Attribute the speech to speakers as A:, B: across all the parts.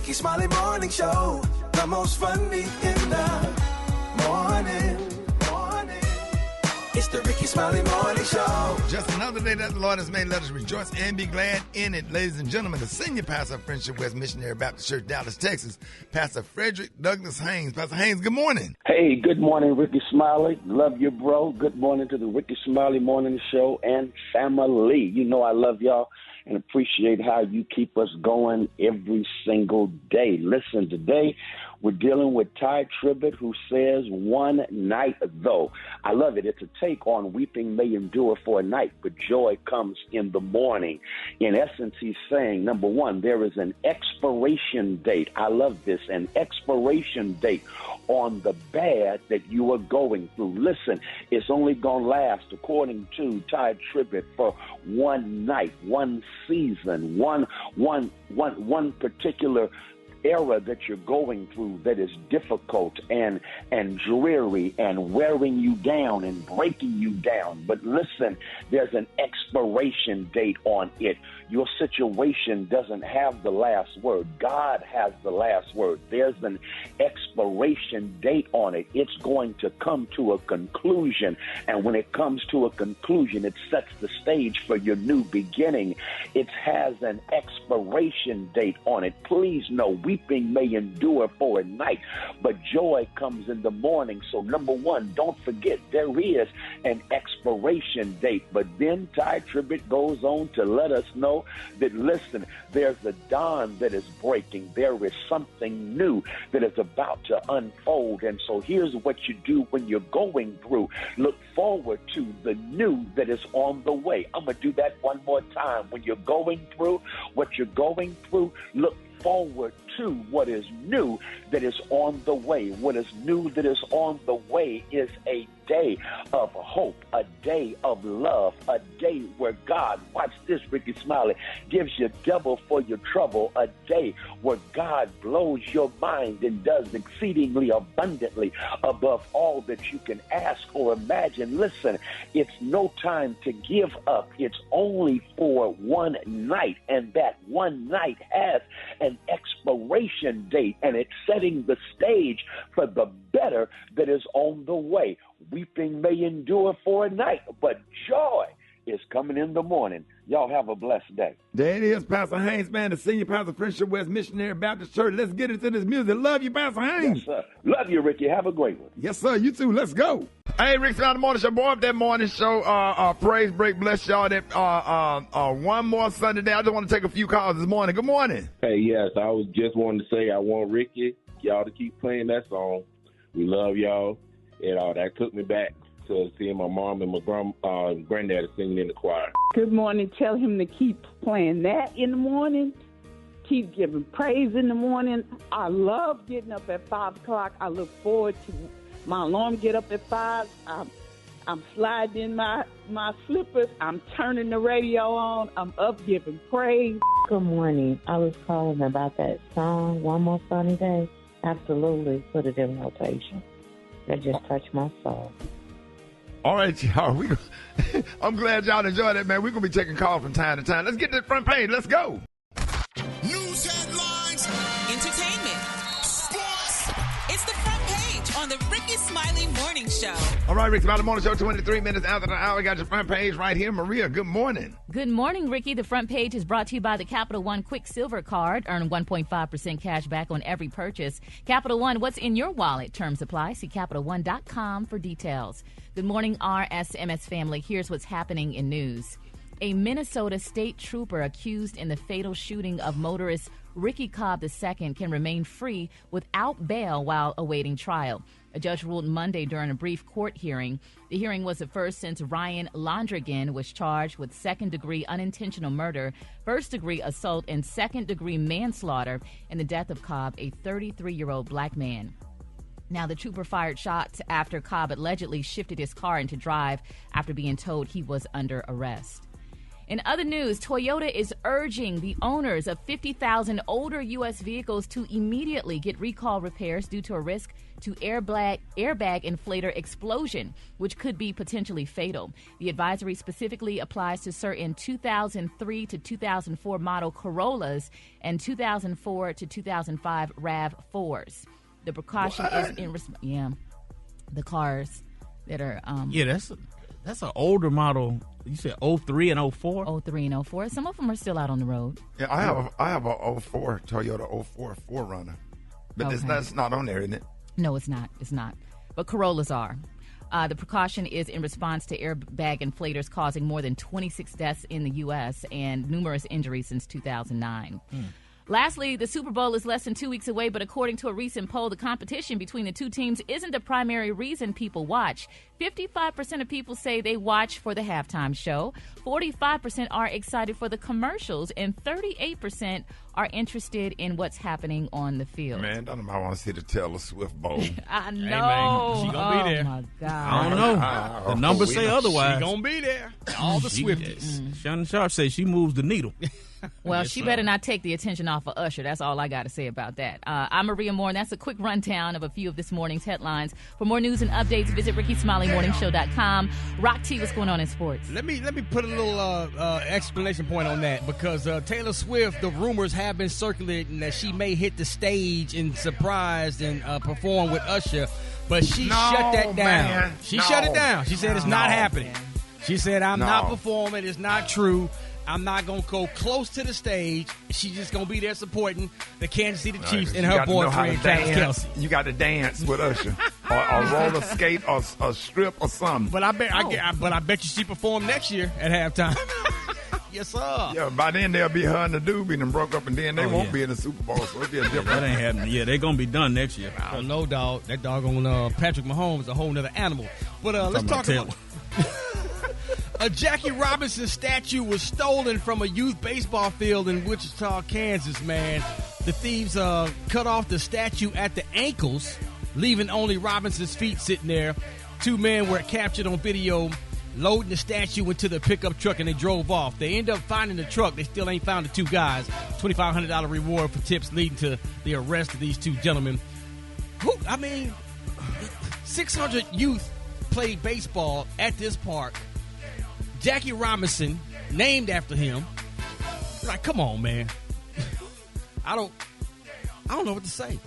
A: Rickey Smiley Morning Show. The most funny in the morning. It's the Rickey Smiley Morning Show.
B: Just another day that the Lord has made. Let us rejoice and be glad in it. Ladies and gentlemen, the senior pastor of Friendship West Missionary Baptist Church, Dallas, Texas, Pastor Frederick Douglass Haynes. Pastor Haynes, good morning.
C: Hey, good morning, Rickey Smiley. Love you, bro. Good morning to the Rickey Smiley Morning Show and family. You know I love y'all and appreciate how you keep us going every single day. Listen, today we're dealing with Ty Tribbett, who says one night though. I love it. It's a take on weeping may endure for a night, but joy comes in the morning. In essence, he's saying, number one, there is an expiration date. I love this, an expiration date on the bad that you are going through. Listen, it's only going to last, according to Ty Tribbett, for one night, one season, one particular era that you're going through that is difficult and dreary and wearing you down and breaking you down. But listen, there's an expiration date on it. Your situation doesn't have the last word. God has the last word. There's an expiration date on it. It's going to come to a conclusion. And when it comes to a conclusion, it sets the stage for your new beginning. It has an expiration date on it. Please know, weeping may endure for a night, but joy comes in the morning. So number one, don't forget, there is an expiration date. But then Ty Tribbett goes on to let us know that, listen, there's a dawn that is breaking. There is something new that is about to unfold. And so here's what you do when you're going through. Look forward to the new that is on the way. I'm going to do that one more time. When you're going through what you're going through, look forward to what is new that is on the way. What is new that is on the way is a day of hope, a day of love, a day where God, watch this, Rickey Smiley, gives you double for your trouble, a day where God blows your mind and does exceedingly abundantly above all that you can ask or imagine. Listen, it's no time to give up. It's only for one night, and that one night has an expiration date, and it's setting the stage for the better that is on the way. Weeping may endure for a night, but joy is coming in the morning. Y'all have a blessed day.
B: There it is, Pastor Haynes, man, the senior pastor of Friendship West Missionary Baptist Church. Let's get into this music. Love you, Pastor Haynes.
C: Yes, sir. Love you, Ricky. Have a great one.
B: Yes, sir. You too. Let's go. Hey, Rick Smiley Morning Show. Boy, up that morning show. Praise break. Bless y'all. That one more Sunday day. I just want to take a few calls this morning. Good morning.
D: Hey, yes, I was just wanting to say I want Ricky, y'all to keep playing that song. We love y'all. And that took me back to seeing my mom and my granddad singing in the choir.
E: Good morning. Tell him to keep playing that in the morning. Keep giving praise in the morning. I love getting up at 5 o'clock. I look forward to my alarm get up at 5. I'm sliding in my slippers. I'm turning the radio on. I'm up giving praise.
F: Good morning. I was calling about that song, One More Sunny Day. Absolutely put it in rotation. That just touched my soul.
B: All right, y'all. I'm glad y'all enjoyed it, man. We're going to be taking calls from time to time. Let's get to the front page. Let's go.
G: News headlines.
H: Entertainment. Sports. It's the front page on the Rickey Smiley Morning Show.
B: All right, Rickey Smiley Morning Show, 23 minutes after the hour. Got your front page right here. Maria, good morning.
I: Good morning, Ricky. The front page is brought to you by the Capital One Quick Silver Card. Earn 1.5% cash back on every purchase. Capital One, what's in your wallet? Terms apply. See CapitalOne.com for details. Good morning, RSMS family. Here's what's happening in news. A Minnesota state trooper accused in the fatal shooting of motorist Ricky Cobb II can remain free without bail while awaiting trial. A judge ruled Monday during a brief court hearing. The hearing was the first since Ryan Londrigan was charged with second-degree unintentional murder, first-degree assault, and second-degree manslaughter in the death of Cobb, a 33-year-old black man. Now, the trooper fired shots after Cobb allegedly shifted his car into drive after being told he was under arrest. In other news, Toyota is urging the owners of 50,000 older U.S. vehicles to immediately get recall repairs due to a risk to airbag inflator explosion, which could be potentially fatal. The advisory specifically applies to certain 2003 to 2004 model Corollas and 2004 to 2005 RAV4s. The precaution is in the cars that are
J: that's an older model. You said 03 and 04?
I: 03 and 04. Some of them are still out on the road.
B: Yeah, I have a 04 Toyota 04 4Runner. But that's not on there, isn't it?
I: No, it's not. It's not. But Corollas are. The precaution is in response to airbag inflators causing more than 26 deaths in the U.S. and numerous injuries since 2009. Lastly, the Super Bowl is less than 2 weeks away, but according to a recent poll, the competition between the two teams isn't the primary reason people watch. 55% of people say they watch for the halftime show, 45% are excited for the commercials, and 38% are interested in what's happening on the field.
B: Man, don't nobody want to see the Taylor Swift Bowl.
I: I know.
J: Hey, man, she gonna be there.
I: Oh, my God.
J: I don't know. The numbers say otherwise.
K: She gonna be there. All the Swifties.
J: Shannon Sharp says she moves the needle.
I: Well, she better not take the attention off of Usher. That's all I got to say about that. I'm Maria Moore, and that's a quick rundown of a few of this morning's headlines. For more news and updates, visit RickySmileyMorningShow.com. Rock T, what's going on in sports?
K: Let me put a little explanation point on that, because Taylor Swift, the rumors have been circulating that she may hit the stage and surprise and perform with Usher, but she shut that down.
B: Man.
K: She shut it down. She said it's not happening. She said, I'm not performing. It's not true. I'm not going to go close to the stage. She's just going to be there supporting the Kansas City Chiefs and her boyfriend, Travis Kelce.
B: You got to dance with Usher, or roller skate, or strip, or something.
K: But I bet you she performed next year at halftime. Yes, sir.
B: Yeah, by then they'll be her and the doobie and broke up, and then they won't be in the Super Bowl, so it'll be a different.
J: That ain't happening. Yeah, they're going to be done next year.
K: I don't know, dog. That doggone Patrick Mahomes is a whole nother animal. But let's talk about a Jackie Robinson statue was stolen from a youth baseball field in Wichita, Kansas, man. The thieves cut off the statue at the ankles, leaving only Robinson's feet sitting there. Two men were captured on video loading the statue into the pickup truck, and they drove off. They end up finding the truck. They still ain't found the two guys. $2,500 reward for tips leading to the arrest of these two gentlemen. 600 youth played baseball at this park. Jackie Robinson, named after him. Like, come on, man. I don't know what to say.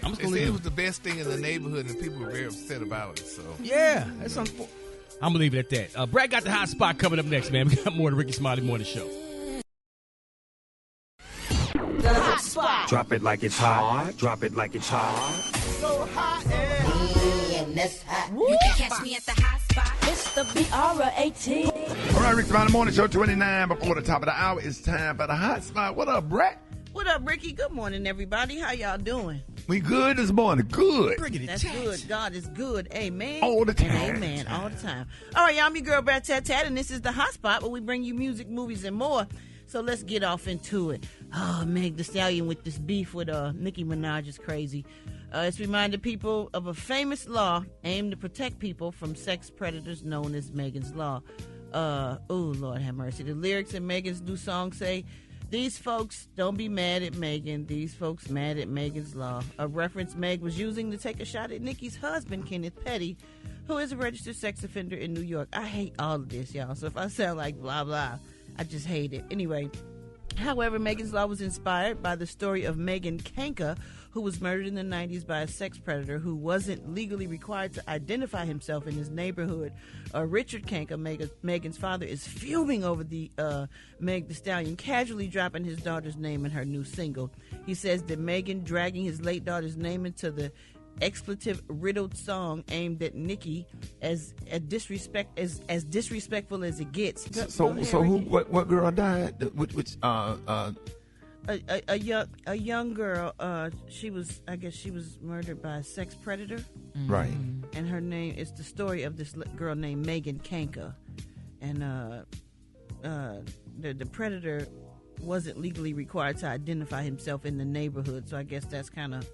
K: I'm just gonna leave
L: it was the best thing in the neighborhood, and people were very upset about it. So
K: yeah, that's unfortunate. I'm gonna leave it at that. Brad got the hot spot coming up next, man. We got more of the Rickey Smiley Morning Show.
A: The hot spot. Drop it like it's hot. Drop it like it's hot. So hot and that's hot.
M: You can catch me at the hot spot. It's the BR18.
B: All right, Rickey Smiley Morning Show 29 before the top of the hour. It's time for the hot spot. What up, Brett?
N: What up, Ricky? Good morning, everybody. How y'all doing?
B: We good this morning. Good.
N: That's good. God is good. Amen.
B: All the time.
N: And amen. All the time. All right, y'all. I'm your girl, Brad Tat Tat, and this is the hot spot where we bring you music, movies, and more. So let's get off into it. Oh, Meg Thee Stallion with this beef with Nicki Minaj is crazy. It's reminded people of a famous law aimed to protect people from sex predators known as Megan's Law. Oh, Lord have mercy. The lyrics in Megan's new song say, "These folks don't be mad at Megan. These folks mad at Megan's Law." A reference Meg was using to take a shot at Nicki's husband, Kenneth Petty, who is a registered sex offender in New York. I hate all of this, y'all. So if I sound like blah, blah, I just hate it. Anyway, however, Megan's Law was inspired by the story of Megan Kanka, who was murdered in the 90s by a sex predator who wasn't legally required to identify himself in his neighborhood. Richard Kanka, Megan's father, is fuming over the Meg Thee Stallion casually dropping his daughter's name in her new single. He says that Megan dragging his late daughter's name into the expletive-riddled song aimed at Nicki as disrespectful as it gets.
B: So who? What girl died? Which
N: a young girl. She was murdered by a sex predator.
B: Right.
N: And her name is the story of this girl named Megan Kanka, and the predator wasn't legally required to identify himself in the neighborhood. So I guess that's kind of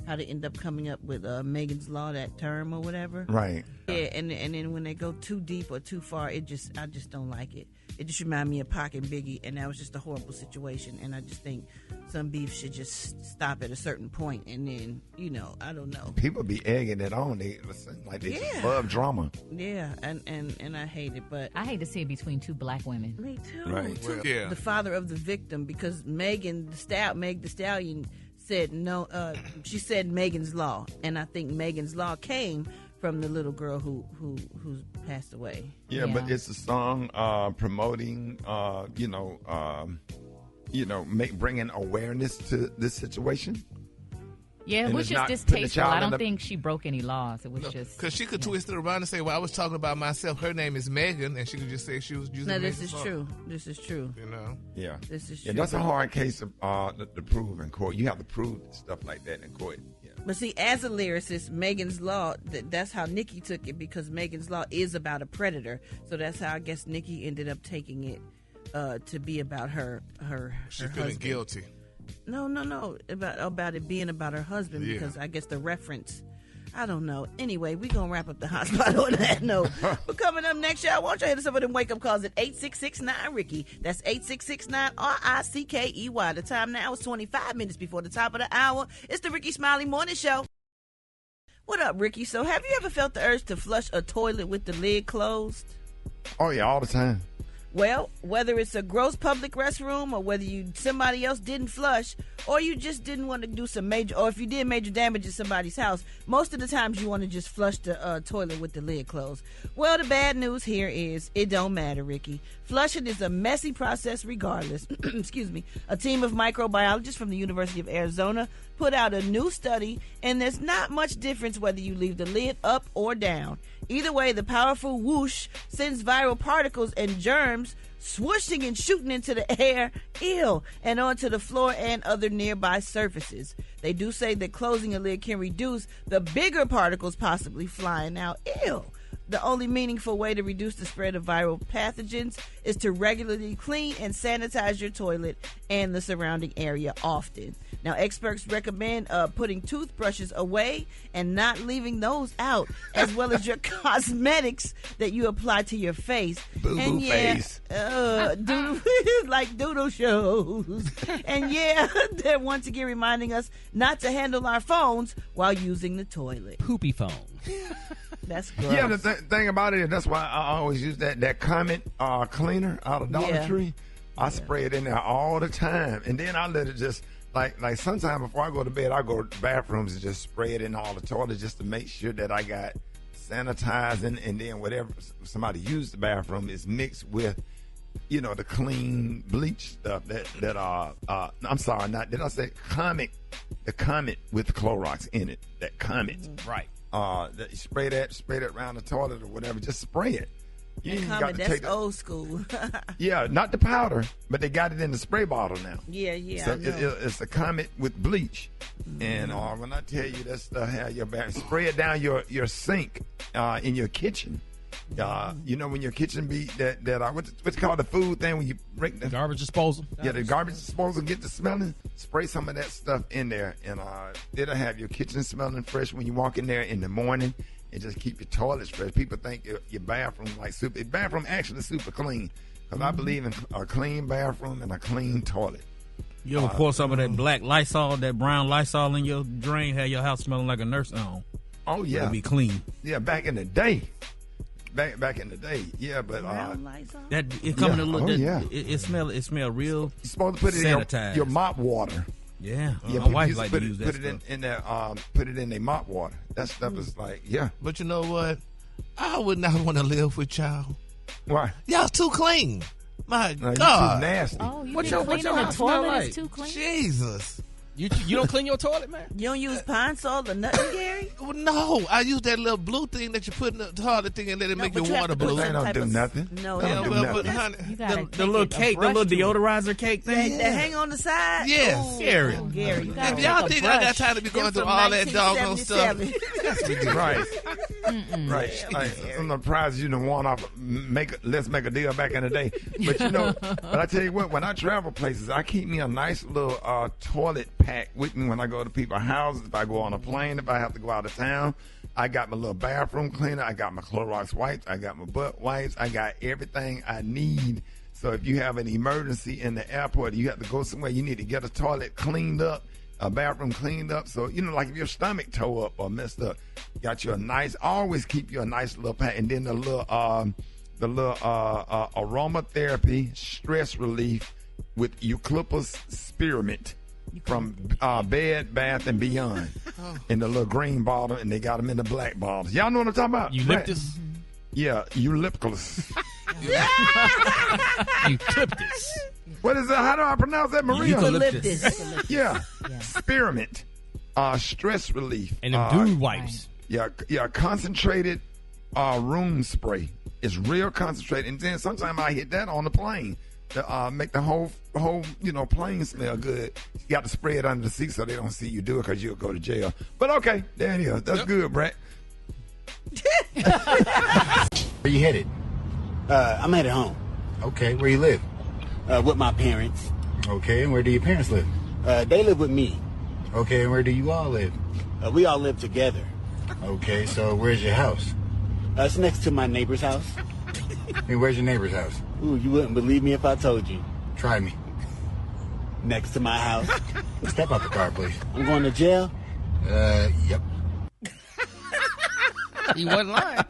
N: how they end up coming up with Megan's Law, that term or whatever.
B: Right.
N: Yeah, and then when they go too deep or too far, I just don't like it. it just reminded me of Pac and Biggie, and that was just a horrible situation. And I just think some beef should just stop at a certain point, and then, I don't know.
B: People be egging it on. They just love drama.
N: Yeah, and I hate it, but
I: I hate to see it between two black women.
N: Me too.
B: Right.
N: Well, the father of the victim, because Meg the Stallion said no. She said Megan's Law, and I think Megan's Law came from the little girl who passed away.
B: Yeah, but it's a song promoting, bringing awareness to this situation.
I: Yeah,
B: And
I: it was
B: it's
I: just
B: not
I: distasteful.
B: putting the
I: I
B: child
I: don't think she broke any laws. It was just
L: because she could twist it around and say, "Well, I was talking about myself. Her name is Megan," and she could just say she was using.
N: No, this
L: Megan's
N: is
L: law.
N: true. This is true.
B: Yeah,
N: this is
B: yeah.
N: true.
B: That's a hard case to prove in court. You have to prove stuff like that in court. Yeah.
N: But see, as a lyricist, Megan's Law, that's how Nicki took it, because Megan's Law is about a predator. So that's how I guess Nicki ended up taking it to be about her
L: She
N: her
L: feeling
N: husband.
L: guilty.
N: No, about it being about her husband,
L: Yeah.
N: because I guess the reference, I don't know. Anyway, we're going to wrap up the hot spot on that note. But coming up next, y'all, why don't you hit us up with them wake-up calls at 866-9-RICKY. That's 866-9-RICKEY. The time now is 25 minutes before the top of the hour. It's the Rickey Smiley Morning Show. What up, Ricky? So have you ever felt the urge to flush a toilet with the lid closed?
B: Oh yeah, all the time.
N: Well, whether it's a gross public restroom, or whether somebody else didn't flush, or you just didn't want to do some major, or if you did major damage in somebody's house, most of the times you want to just flush the toilet with the lid closed. Well, the bad news here is it don't matter, Ricky. Flushing is a messy process regardless. Excuse me. A team of microbiologists from the University of Arizona put out a new study, and there's not much difference whether you leave the lid up or down. Either way, the powerful whoosh sends viral particles and germs swooshing and shooting into the air, and onto the floor and other nearby surfaces. They do say that closing a lid can reduce the bigger particles possibly flying out. The only meaningful way to reduce the spread of viral pathogens is to regularly clean and sanitize your toilet and the surrounding area often. Now, experts recommend putting toothbrushes away and not leaving those out, as well as your cosmetics that you apply to your face.
B: Boo-boo face.
N: Like doodle shows. And they're once again reminding us not to handle our phones while using the toilet.
K: Poopy phone.
N: That's gross.
B: Yeah, the thing about it is that's why I always use that Comet cleaner out of Dollar Tree. I spray it in there all the time, and then I let it just like sometime before I go to bed, I go to the bathrooms and just spray it in all the toilets just to make sure that I got sanitizing, and then whatever somebody used the bathroom is mixed with, the clean bleach stuff that I'm sorry, not did I say Comet? The Comet with the Clorox in it. That Comet,
K: right?
B: That you spray that around the toilet or whatever. Just spray it. You ain't got
N: Comet,
B: to
N: that's old school.
B: Yeah, not the powder, but they got it in the spray bottle now.
N: Yeah.
B: So it's a Comet with bleach, and when I tell you that stuff, have your back, spray it down your sink in your kitchen. When your kitchen be that what's called the food thing when you break the
K: garbage disposal.
B: Yeah, the garbage disposal get to smelling. Spray some of that stuff in there, and it'll have your kitchen smelling fresh when you walk in there in the morning, and just keep your toilets fresh. People think your bathroom like super. The bathroom actually super clean, because I believe in a clean bathroom and a clean toilet.
J: You ever pour some of that black Lysol, that brown Lysol in your drain, have your house smelling like a nursing home?
B: Oh yeah,
J: it'll be clean.
B: Yeah, back in the day. Back in the day, yeah, but
J: that it come in a little.
B: Yeah.
J: It smell real.
B: You're supposed to put it
J: sanitized.
B: in your mop water.
J: Yeah,
B: my
J: wife like to use that
B: put
J: stuff.
B: it in there. Put it in their mop water. That stuff is like, yeah.
L: But you know what? I would not want to live with y'all.
B: Why?
L: Y'all too clean. My
B: No,
L: God.
B: you too nasty.
I: Oh, you
K: What's
I: think
K: your
I: cleaning the
K: house smell
I: toilet
K: like?
I: is too clean?
L: Jesus.
K: You don't clean your toilet, man?
N: You don't use Pine Sol or nothing, Gary?
L: Well, no, I use that little blue thing that you put in the toilet thing and let it make your water blue.
B: They don't do nothing.
N: No,
B: They
L: Yeah,
B: don't do
L: well,
B: nothing.
L: but honey,
I: You gotta
J: The little
I: take
J: cake,
I: a
J: the little
I: brush to it.
J: deodorizer cake thing.
N: That hang on the side?
L: Yes.
N: Ooh,
J: Gary.
N: Gary, you gotta
L: If y'all
N: take a
L: think I got
N: brush.
L: time to be going
N: Them
L: through
N: from
L: all that doggone stuff,
N: 1977.
B: Right. Right. Like, I'm surprised you didn't want off. Let's make a deal back in the day. But but I tell you what, when I travel places, I keep me a nice little toilet pack with me when I go to people's houses. If I go on a plane, if I have to go out of town, I got my little bathroom cleaner. I got my Clorox wipes. I got my butt wipes. I got everything I need So if you have an emergency in the airport, you have to go somewhere, you need to get a toilet cleaned up, a bathroom cleaned up. So, like if your stomach tore up or messed up, got you a nice, always keep you a nice little pack. And then the little aromatherapy stress relief with eucalyptus spearmint from Bed, Bath, and Beyond in the little green bottle, and they got them in the black bottles. Y'all know what I'm talking about?
K: Eucalyptus?
B: Yeah, eucalyptus.
K: Eucalyptus.
B: What is that? How do I pronounce that, Maria?
N: Eucalyptus.
B: Yeah. Spearmint. Stress relief.
K: And them dude wipes.
B: Yeah, concentrated room spray. It's real concentrated. And then sometimes I hit that on the plane to make the whole plane smell good. You got to spray it under the seat so they don't see you do it because you'll go to jail. But okay, there it is. That's good, Brett.
O: Where you headed?
P: I'm headed home.
O: Okay, where you live?
P: With my parents.
O: Okay, and where do your parents live?
P: They live with me.
O: Okay, and where do you all live?
P: We all live together.
O: Okay, so where's your house?
P: It's next to my neighbor's house.
O: And where's your neighbor's house?
P: Ooh, you wouldn't believe me if I told you.
O: Try me.
P: Next to my house.
O: Step out the car, please.
P: I'm going to jail?
O: Yep.
K: He wasn't lying.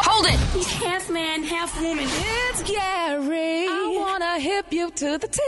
M: Hold it! He's half man, half woman. It's Gary. I wanna hip you to the T.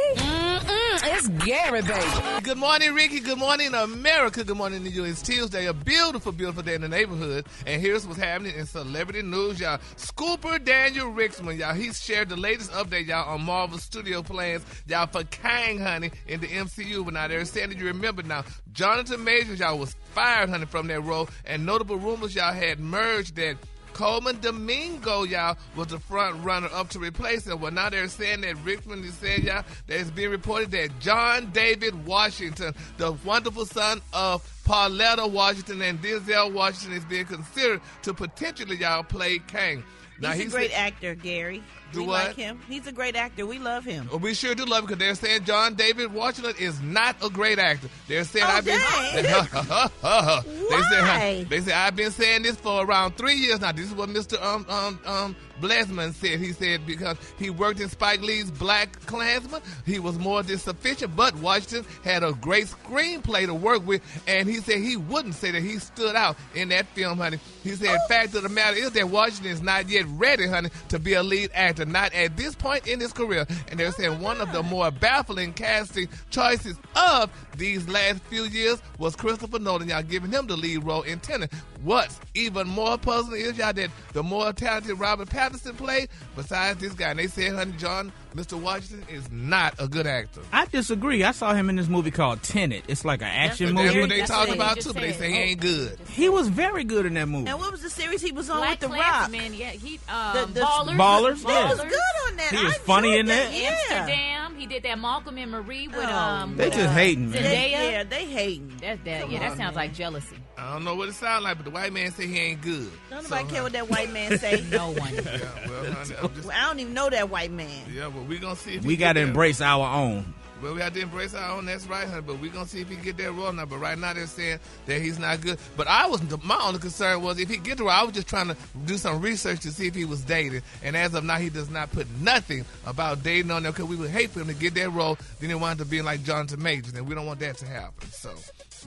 M: It's Gary, baby.
L: Good morning, Ricky. Good morning, America. Good morning to you. It's Tuesday, a beautiful, beautiful day in the neighborhood. And here's what's happening in celebrity news, y'all. Scooper Daniel Rickman, y'all. He's shared the latest update, y'all, on Marvel Studio plans, y'all, for Kang, honey, in the MCU. But now they're saying that you remember now, Jonathan Majors, y'all, was fired, honey, from that role. And notable rumors, y'all, had merged that Coleman Domingo, y'all, was the front runner up to replace him. Well, now they're saying that Rickman is saying, y'all, that it's being reported that John David Washington, the wonderful son of Pauletta Washington and Denzel Washington, is being considered to potentially, y'all, play Kang. Now,
N: he's a great actor, Gary. We like him. He's a great actor. We love him.
L: Well, we sure do love him because they're saying John David Washington is not a great actor. They're saying they say I've been saying this for around 3 years now. This is what Mr. Blesman said. He said because he worked in Spike Lee's Black Klansman, he was more than sufficient, but Washington had a great screenplay to work with, and he said he wouldn't say that he stood out in that film, honey. He said, fact of the matter is that Washington is not yet ready, honey, to be a lead actor, not at this point in his career. And they're saying one of the more baffling casting choices of these last few years was Christopher Nolan, y'all, giving him the lead role in Tenet. What's even more puzzling is, y'all, that the more talented Robert Pattinson played besides this guy. And they said, honey, Mr. Washington is not a good actor.
J: I disagree. I saw him in this movie called Tenet. It's like an action movie.
L: That's what they talked about, too, but they say he ain't good.
J: He was very good in that movie.
N: And what was the series he was on
I: Black
N: with The
I: Klansman,
N: Rock?
I: Yeah, he
J: Ballers.
N: He was good on that.
J: He was funny in that.
I: Amsterdam. He did that Malcolm and Marie with
J: They just hating, man.
I: Zendaya.
N: They hating.
I: That sounds like jealousy.
L: I don't know what it sounds like, but the white man say he ain't good.
N: Don't nobody care what that white man say.
I: No one.
L: Yeah, well, honey,
N: I don't even know that white man.
L: Yeah, well, we're going to see if
J: we got to embrace our own.
L: Well, we have to embrace our own. That's right, honey. But we're going to see if he get that role now. But right now they're saying that he's not good. But my only concern was if he get the role, I was just trying to do some research to see if he was dating. And as of now, he does not put nothing about dating on there because we would hate for him to get that role. Then he wanted to be like Jonathan Majors, and we don't want that to happen. So,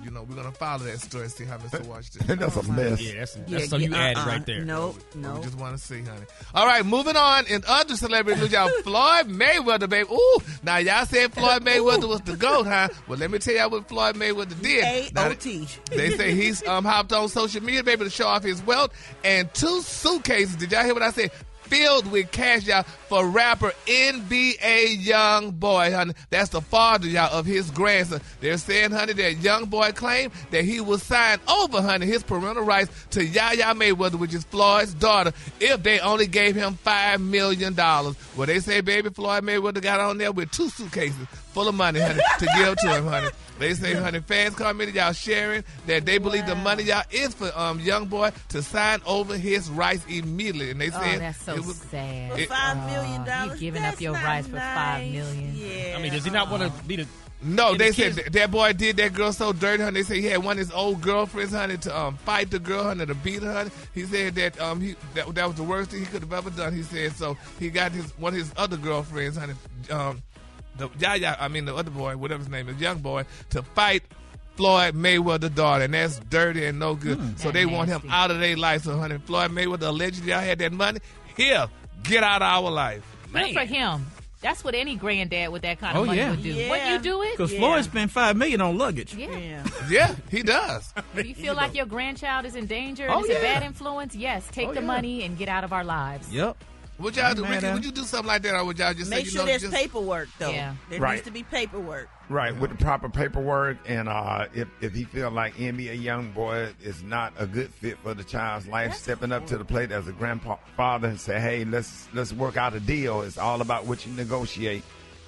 L: we're going to follow that story and see how Mr. Washington.
B: That's a mess.
K: Yeah, that's something you added right there.
N: No.
L: We just want to see, honey. All right, moving on. In other celebrity news, y'all, Floyd Mayweather, baby. Ooh, now y'all said Floyd Mayweather was the GOAT, huh? Well, let me tell y'all what Floyd Mayweather did.
N: A-O-T.
L: They say he's hopped on social media, baby, to show off his wealth. And 2 suitcases, did y'all hear what I said? Filled with cash, y'all, for rapper NBA Youngboy, honey. That's the father, y'all, of his grandson. They're saying, honey, that Youngboy claimed that he was signed over, honey, his parental rights to Yaya Mayweather, which is Floyd's daughter, if they only gave him $5 million. Well, they say, baby, Floyd Mayweather got on there with 2 suitcases full of money, honey, to give to him, honey. They say, honey, fans commented, y'all, sharing that they believe the money, y'all, is for Youngboy to sign over his rights immediately. And they said,
I: that's so sad.
N: For $5 million,
I: you giving up your rights for $5 million.
N: Yeah.
K: I mean, mean, does he not want to be the?
L: No,
K: and
L: they
K: the
L: said
K: kids-
L: that boy did that girl so dirty, honey. They said he had one of his old girlfriends, honey, to fight the girl, honey, to beat her, honey. He said that that was the worst thing he could have ever done. He said so. He got one of his other girlfriends, honey, the other boy, whatever his name is, young boy, to fight Floyd Mayweather's daughter, and that's dirty and no good. So they want him out of their life. So, honey, Floyd Mayweather allegedly had that money. Here, get out of our life.
I: Good for him. That's what any granddad with that kind of money would do.
N: Yeah.
I: Wouldn't you do it?
J: Because Floyd spent $5 million on luggage.
L: Yeah, he does.
I: Do you feel like your grandchild is in danger and is a bad influence? Yes, take the money and get out of our lives.
J: Yep.
L: Would y'all do, Ricky, would you do something like that, or would y'all just
N: Make
L: say,
N: sure there's paperwork, though.
I: Yeah.
N: There
B: Right.
N: needs to be paperwork.
B: Right, with the proper paperwork, and if he feel like a young boy is not a good fit for the child's life, stepping up to the plate as a grandfather and say, hey, let's work out a deal. It's all about what you negotiate.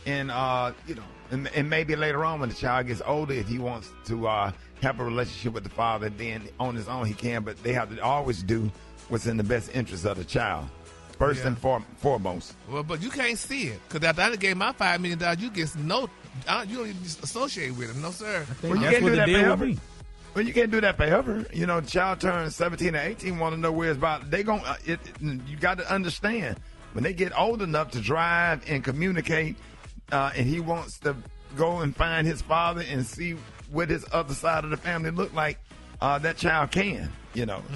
B: And, and maybe later on when the child gets older, if he wants to have a relationship with the father, then on his own he can, but they have to always do what's in the best interest of the child. First and foremost.
L: Well, but you can't see it. Because after I gave my $5 million, you get you don't even associate with him. No, sir.
B: Well, you can't do that forever. Well, you can't do that forever. You know, the child turns 17 or 18, want to know where it's about. They gon' you got to understand, when they get old enough to drive and communicate, and he wants to go and find his father and see what his other side of the family look like, that child can.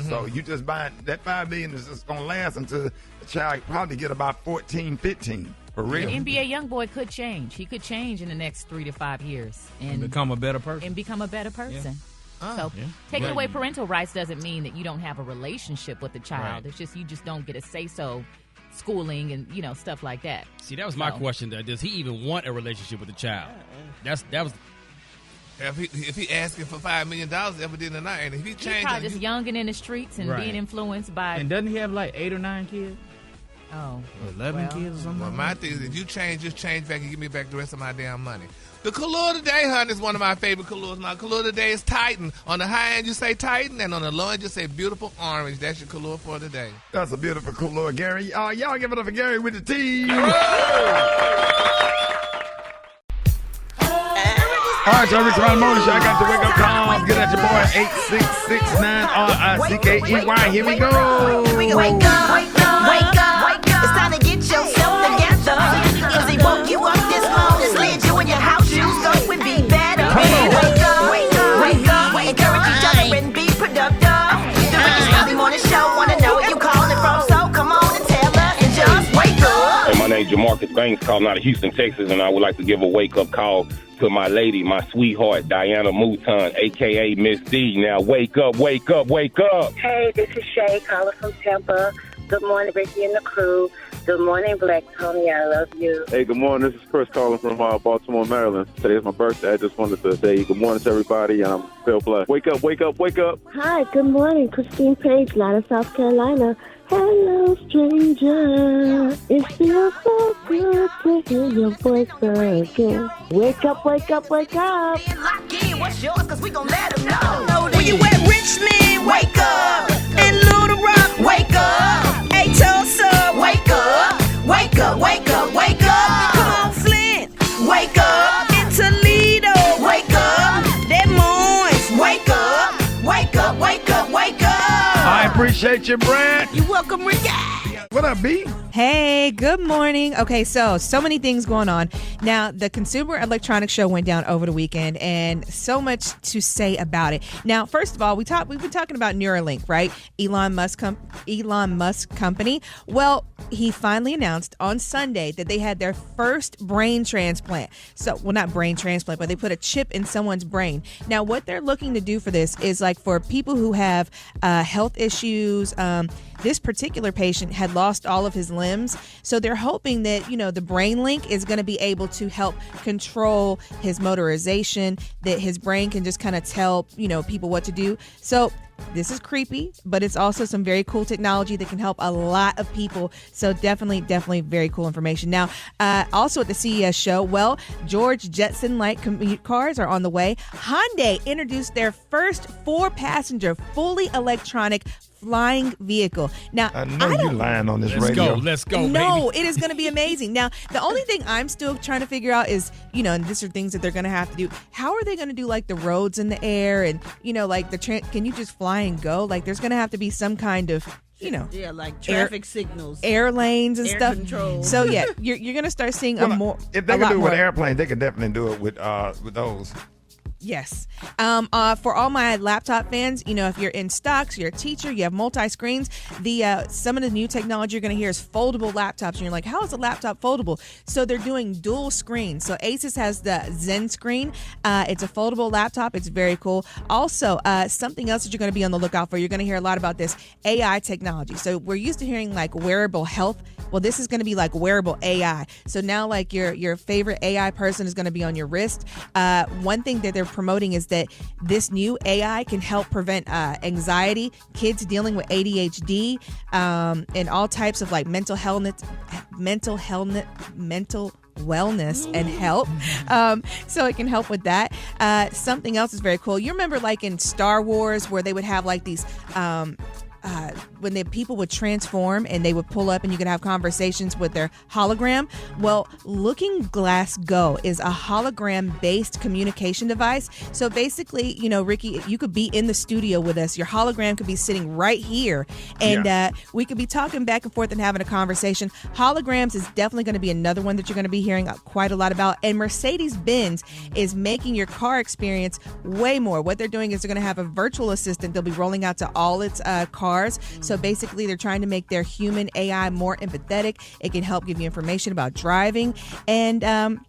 B: So you just buy that $5 million is just gonna last until the child probably get about 14, 15 for real.
I: The NBA young boy could change. He could change in the next 3 to 5 years
J: And become a better person.
I: So taking away parental rights doesn't mean that you don't have a relationship with the child.
K: Right.
I: It's just you just don't get a say-so schooling and stuff like that.
K: See, that was my question. Does he even want a relationship with the child? That was.
L: If he asking for $5 million, evidently not. And if he
I: He's
L: changes,
I: probably just young and in the streets and being influenced by.
J: And doesn't he have like 8 or 9 kids?
I: Oh,
J: 11 kids or something.
L: Well, my thing is, if you change, just change back and give me back the rest of my damn money. The color today, honey, is one of my favorite colors. My color today is Titan. On the high end, you say Titan, and on the low end, you say beautiful orange. That's your color for today.
B: That's a beautiful color, Gary. Y'all give it up for Gary with the T. All right, so Rickey Smiley Morning Show. I got the wake up calls. Get at your boy 866-9RICKEY. Here we go.
Q: Wake up, wake up, wake up. It's time to get yourself together. Cause he woke you up this morning, slid you in your house shoes, so it would be better. Wake up, wake up, wake up. Encourage each other and be productive. The Rickey Smiley Morning Show. Wanna know where you calling from, so come on and tell us and just wake up.
D: Hey, my name's Jamarcus Banks, calling out of Houston, Texas, and I would like to give a wake-up call to my lady, my sweetheart, Diana Mouton, a.k.a. Miss D. Now, wake up, wake up, wake up.
R: Hey, this is Shay calling from Tampa. Good morning, Ricky and the crew. Good morning, Black Tony. I love you.
S: Hey, good morning. This is Chris calling from Baltimore, Maryland. Today is my birthday. I just wanted to say good morning to everybody, and I'm feel blessed. Wake up, wake up, wake up.
R: Hi, good morning. Christine Page, Atlanta, South Carolina. Hello, stranger. It feels so good to hear your voice again. Wake up, wake up, wake up.
Q: What's yours? Cause we gon' let them know. Where you at, Richmond? Wake up. In Little Rock, wake up. Hey, Tulsa, wake up. Wake up, wake up, wake up. Come on, Flint, wake up. In Toledo, wake up. Des Moines, wake up. Wake up, wake up, wake up.
B: I appreciate you, Brad.
Q: You're welcome, Ricky.
B: What up, B?
T: Hey, good morning. Okay, so many things going on. Now, the Consumer Electronics Show went down over the weekend, and so much to say about it. Now, first of all, we've been talking about Neuralink, right? Elon Musk company. Well, he finally announced on Sunday that they had their first brain transplant. So, well, not brain transplant, but they put a chip in someone's brain. Now, what they're looking to do for this is like for people who have health issues. This particular patient had lost all of his limbs. So they're hoping that, the brain link is going to be able to help control his motorization, that his brain can just kind of tell, people what to do. So this is creepy, but it's also some very cool technology that can help a lot of people. So definitely very cool information. Now, also at the CES show, well, George Jetson light commute cars are on the way. Hyundai introduced their first 4-passenger fully electronic flying vehicle. Now,
B: I know you're lying on this radio.
K: Let's go,
T: No,
K: baby.
T: it is going to be amazing. Now, the only thing I'm still trying to figure out is, and these are things that they're going to have to do. How are they going to do like the roads in the air and, like can you just fly and go? Like there's going to have to be some kind of,
N: yeah, like traffic signals,
T: air lanes and
N: air
T: stuff.
N: control.
T: So yeah, you're going to start seeing
B: If they can do it with airplanes, they can definitely do it with those.
T: Yes. For all my laptop fans, if you're in stocks, you're a teacher, you have multi-screens, some of the new technology you're going to hear is foldable laptops. And you're like, how is a laptop foldable? So they're doing dual screens. So Asus has the Zen screen. It's a foldable laptop. It's very cool. Also, something else that you're going to be on the lookout for, you're going to hear a lot about this AI technology. So we're used to hearing like wearable health. Well, this is going to be like wearable AI. So now like your favorite AI person is going to be on your wrist. One thing that they're promoting is that this new AI can help prevent anxiety, kids dealing with ADHD, and all types of like mental wellness and help. So it can help with that. Something else is very cool. You remember like in Star Wars where they would have like these when the people would transform and they would pull up and you could have conversations with their hologram. Well, Looking Glass Go is a hologram-based communication device. So basically, Ricky, you could be in the studio with us. Your hologram could be sitting right here, and we could be talking back and forth and having a conversation. Holograms is definitely going to be another one that you're going to be hearing quite a lot about. And Mercedes-Benz is making your car experience way more. What they're doing is they're going to have a virtual assistant they'll be rolling out to all its cars. So basically, they're trying to make their human AI more empathetic. It can help give you information about driving. And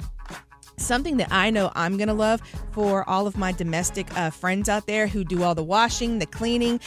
T: something that I know I'm going to love for all of my domestic friends out there who do all the washing, the cleaning.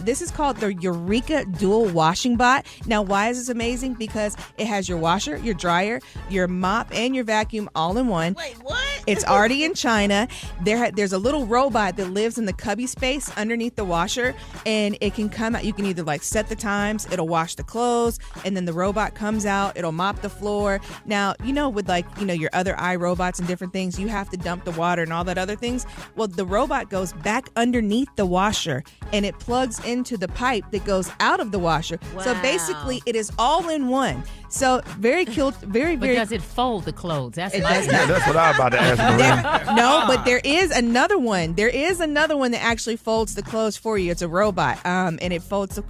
T: This is called the Eureka Dual Washing Bot. Now, why is this amazing? Because it has your washer, your dryer, your mop, and your vacuum all in one.
N: Wait, what?
T: It's already in China. There's a little robot that lives in the cubby space underneath the washer, and it can come out. You can either like set the times, it'll wash the clothes, and then the robot comes out, it'll mop the floor. Now, with like, your other iRobots and different things, you have to dump the water and all that other things. Well, the robot goes back underneath the washer and it plugs into the pipe that goes out of the washer.
N: Wow.
T: So basically it is all in one. So very cute, very.
I: But does it fold the clothes? That's
T: it
I: my
T: does not.
B: That's what I was about to ask.
T: No, but there is another one. There is another one that actually folds the clothes for you. It's a robot, and it folds the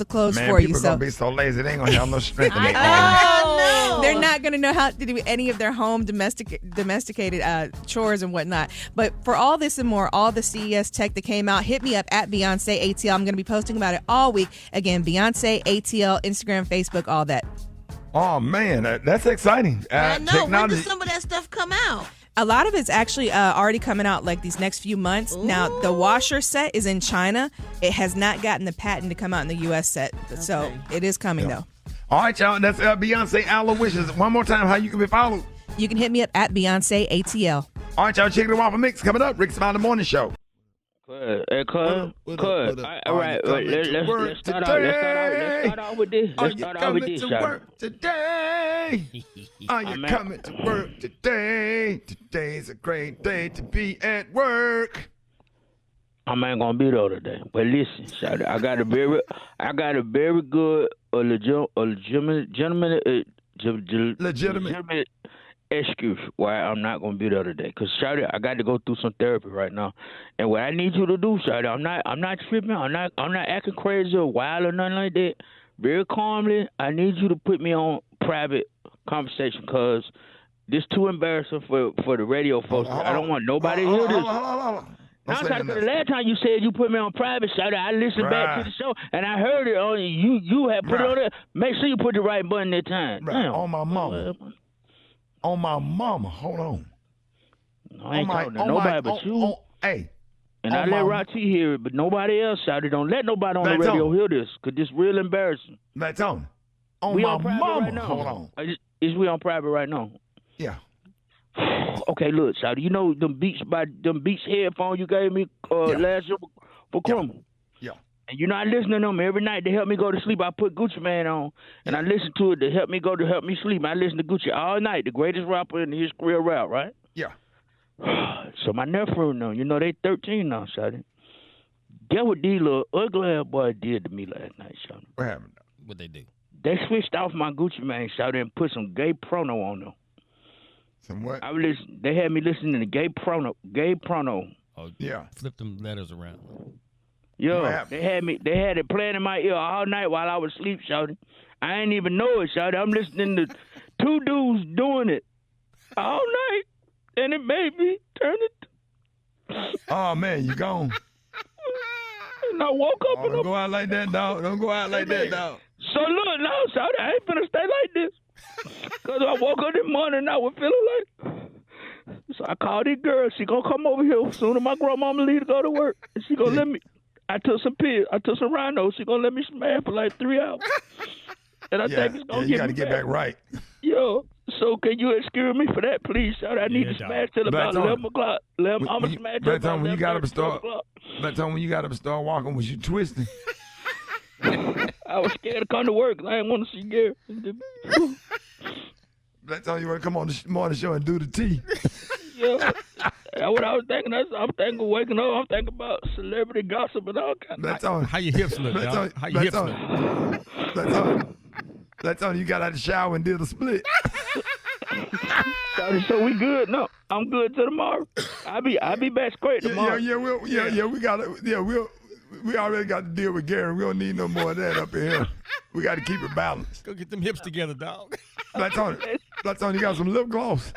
T: clothes for you.
B: People
T: So
B: gonna be so lazy they ain't gonna have no strength in their
T: no. They're not going to know how to do any of their home domesticated chores and whatnot. But for all this and more, all the CES tech that came out, hit me up at Beyonce ATL. I'm going to be posting about it all week. Again, Beyonce ATL, Instagram, Facebook, all that.
B: Oh man, that's exciting.
N: I know. When does some of that stuff come out?
T: A lot of it's actually already coming out like these next few months. Ooh. Now, the washer set is in China. It has not gotten the patent to come out in the U.S. set. Okay. So it is coming, though.
B: All right, y'all. That's Beyonce Allo Wishes. One more time, how you can be followed.
T: You can hit me up at Beyonce ATL.
B: All right, y'all. Check the Waffle Mix coming up. Rickey Smiley Morning Show.
U: Hey, all right. Let's start out with this.
B: Are you coming to work today? Are you coming to work today? Today's a great day to be at work.
U: I ain't gonna be there today. But listen, shout I got a very good legitimate excuse why I'm not gonna be there today. Cause Shawty, I got to go through some therapy right now, and what I need you to do, Shawty, I'm not tripping, I'm not acting crazy or wild or nothing like that. Very calmly, I need you to put me on private conversation, cause this too embarrassing for the radio folks. I don't want nobody to hear this. Now, the last time you said you put me on private, Shawty, I listened back to the show and I heard it on you. You had put it on there. Make sure you put the right button this time.
B: Right. On my mama. On my mama. Hold on.
U: No, I ain't talking to nobody but you.
B: Hey.
U: And I let Rocky hear it, but nobody else shouted. Don't let nobody on the radio hear this, because this real embarrassing.
B: That's on. On
U: we
B: my
U: on private
B: mama.
U: right now.
B: Hold on.
U: Is we on private right now?
B: Yeah.
U: Okay, look, Shawty, you know them Beats headphones you gave me last year for Chrome?
B: Yeah.
U: And you know I listen to them every night to help me go to sleep. I put Gucci Mane on, and I listen to it to help me sleep. I listen to Gucci all night, the greatest rapper in the history of rap, right?
B: Yeah.
U: So my nephew, you know they 13 now, Shawty. Get what these little ugly ass boys did to me last night, Shawty.
B: What happened?
K: What they do?
U: They switched off my Gucci Mane, Shawty, and put some gay prono on them.
B: Some what?
U: They had me listening to gay prono.
K: Oh,
B: yeah.
K: Flip them letters around.
U: Yo, they had it playing in my ear all night while I was asleep, Shawty. I ain't even know it, Shawty. I'm listening to two dudes doing it all night, and it made me turn it.
B: Oh, man, you gone.
U: And I woke up
B: Don't go out like that, dog. Don't go out like that, dog.
U: So look, no, Shawty, I ain't finna stay like this. Because I woke up this morning and I was feeling like... So I called this girl. She gonna come over here as soon as my grandmama leave to go to work. And she gonna let me... I took some pills. I took some Rhino. She gonna let me smash for like 3 hours. And I think it's gonna
B: you got to get back right.
U: Yo, so can you excuse me for that, please, Shawty? I need to smash till about 11 o'clock. I'm gonna smash till about 11 o'clock.
B: That time when you got up and start walking, was you twisting?
U: I was scared to come to work. I didn't want to see Gary.
B: That time you want to come on the morning show and do the tea.
U: Yeah, that's what I was thinking. I'm thinking of waking up. I'm thinking about celebrity gossip and all kinds.
B: That's on.
K: How your hips look, dog? How your hips look?
B: That's on. That's on. You got out of the shower and did a split.
U: So we good? No, I'm good till tomorrow. I'll be back straight tomorrow.
B: We already got to deal with Gary. We don't need no more of that up in here. We got to keep it balanced.
K: Go get them hips together, dog.
B: That's on. You got some lip gloss.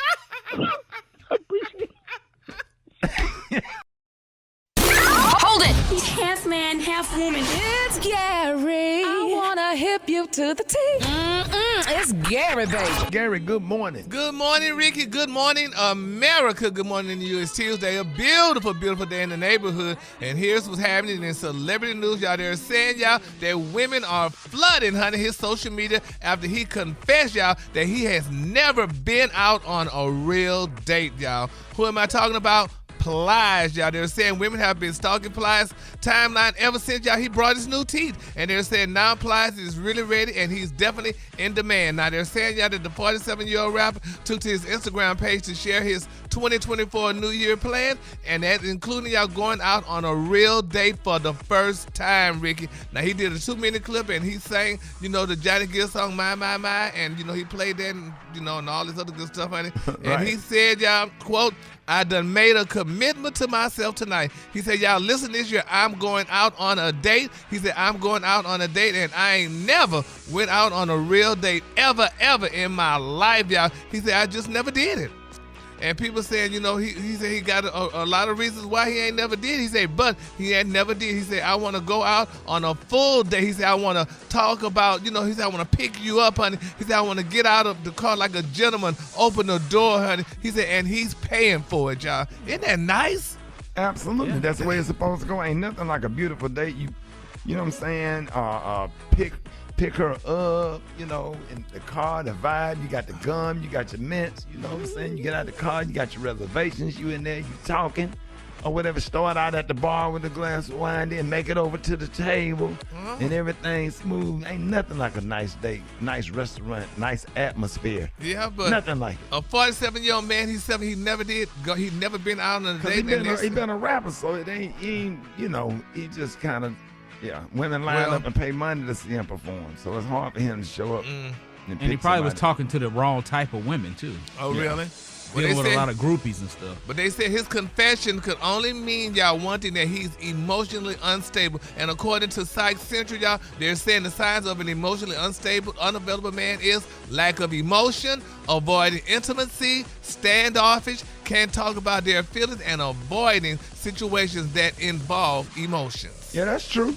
M: Hold it! He's half man, half woman. It's Gary. I wanna hip you to the T. It's Gary, baby.
B: Gary, good morning.
L: Good morning, Ricky. Good morning, America. Good morning to you. It's Tuesday, a beautiful, beautiful day in the neighborhood. And here's what's happening in celebrity news. Y'all, they're saying, y'all, that women are flooding, honey, his social media after he confessed, y'all, that he has never been out on a real date, y'all. Who am I talking about? Plies, y'all. They're saying women have been stalking Plies' timeline ever since, y'all, he brought his new teeth. And they're saying now Plies is really ready and he's definitely in demand. Now, they're saying, y'all, that the 47-year-old rapper took to his Instagram page to share his 2024 New Year plan, and that including, y'all, going out on a real date for the first time, Ricky. Now, he did a 2-minute clip and he sang, you know, the Johnny Gill song, My, and, you know, he played that and, you know, and all this other good stuff, honey. And he said, y'all, quote, I done made a commitment to myself tonight. He said, y'all, listen this year, I'm going out on a date. He said, I'm going out on a date, and I ain't never went out on a real date ever in my life, y'all. He said, I just never did it. And people saying, you know, he said he got a lot of reasons why he ain't never did. He said, but he ain't never did. He said, I want to go out on a full day. He said, I want to talk about, you know, he said, I want to pick you up, honey. He said, I want to get out of the car like a gentleman, open the door, honey. He said, and he's paying for it, y'all. Isn't that nice?
B: Absolutely. Yeah. That's the way it's supposed to go. Ain't nothing like a beautiful date. You know what I'm saying? Pick her up, you know, in the car, the vibe, you got the gum, you got your mints, you know what I'm saying? You get out the car, you got your reservations, you in there, you talking, or whatever, start out at the bar with a glass of wine, then make it over to the table, and everything smooth. Ain't nothing like a nice date, nice restaurant, nice atmosphere.
L: Yeah, but
B: nothing like it.
L: A 47-year-old man, he's never been out on a date.
B: He been a rapper, so it ain't, you know, he just kind of, women line up and pay money to see him perform, so it's hard for him to show up.
J: And he probably was talking to the wrong type of women, too.
L: Oh, really?
J: Dealing with a lot of groupies and stuff.
L: But they said his confession could only mean, y'all, one thing, that he's emotionally unstable. And according to Psych Central, y'all, they're saying the signs of an emotionally unstable, unavailable man is lack of emotion, avoiding intimacy, standoffish, can't talk about their feelings, and avoiding situations that involve emotions.
B: Yeah, that's true.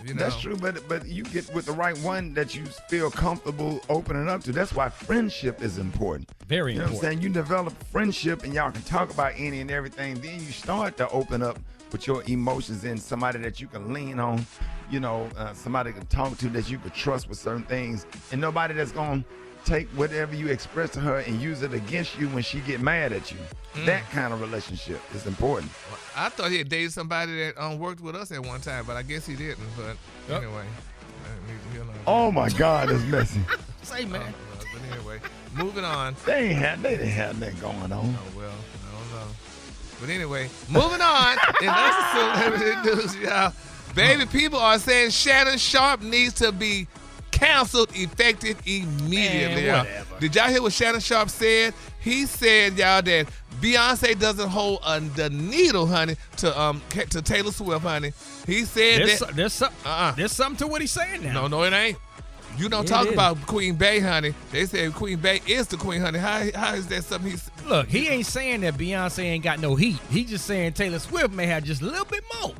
L: You know?
B: That's true, but you get with the right one that you feel comfortable opening up to. That's why friendship is important.
K: Very important.
B: You know what I'm saying? You develop friendship and y'all can talk about any and everything. Then you start to open up with your emotions in somebody that you can lean on, you know, somebody to talk to that you can trust with certain things, and nobody that's going to take whatever you express to her and use it against you when she get mad at you. That kind of relationship is important.
L: Well, I thought he had dated somebody that worked with us at one time, but I guess he didn't. But anyway.
B: Oh, my God, it's messy.
L: Say, man. But anyway, moving on.
B: They didn't have that going on.
L: Oh, well, I don't know. But anyway, moving on. In other celebrity news, y'all, baby, people are saying Shannon Sharp needs to be canceled effective immediately.
K: Man, whatever.
L: Did y'all hear what Shannon Sharp said? He said, y'all, that Beyonce doesn't hold the needle, honey, to Taylor Swift, honey. He said
K: there's something to what he's saying now.
L: No, it ain't. You don't talk about Queen Bey, honey. They say Queen Bey is the queen, honey. How is that something he's...
K: Look, he ain't saying that Beyonce ain't got no heat. He's just saying Taylor Swift may have just a little bit more.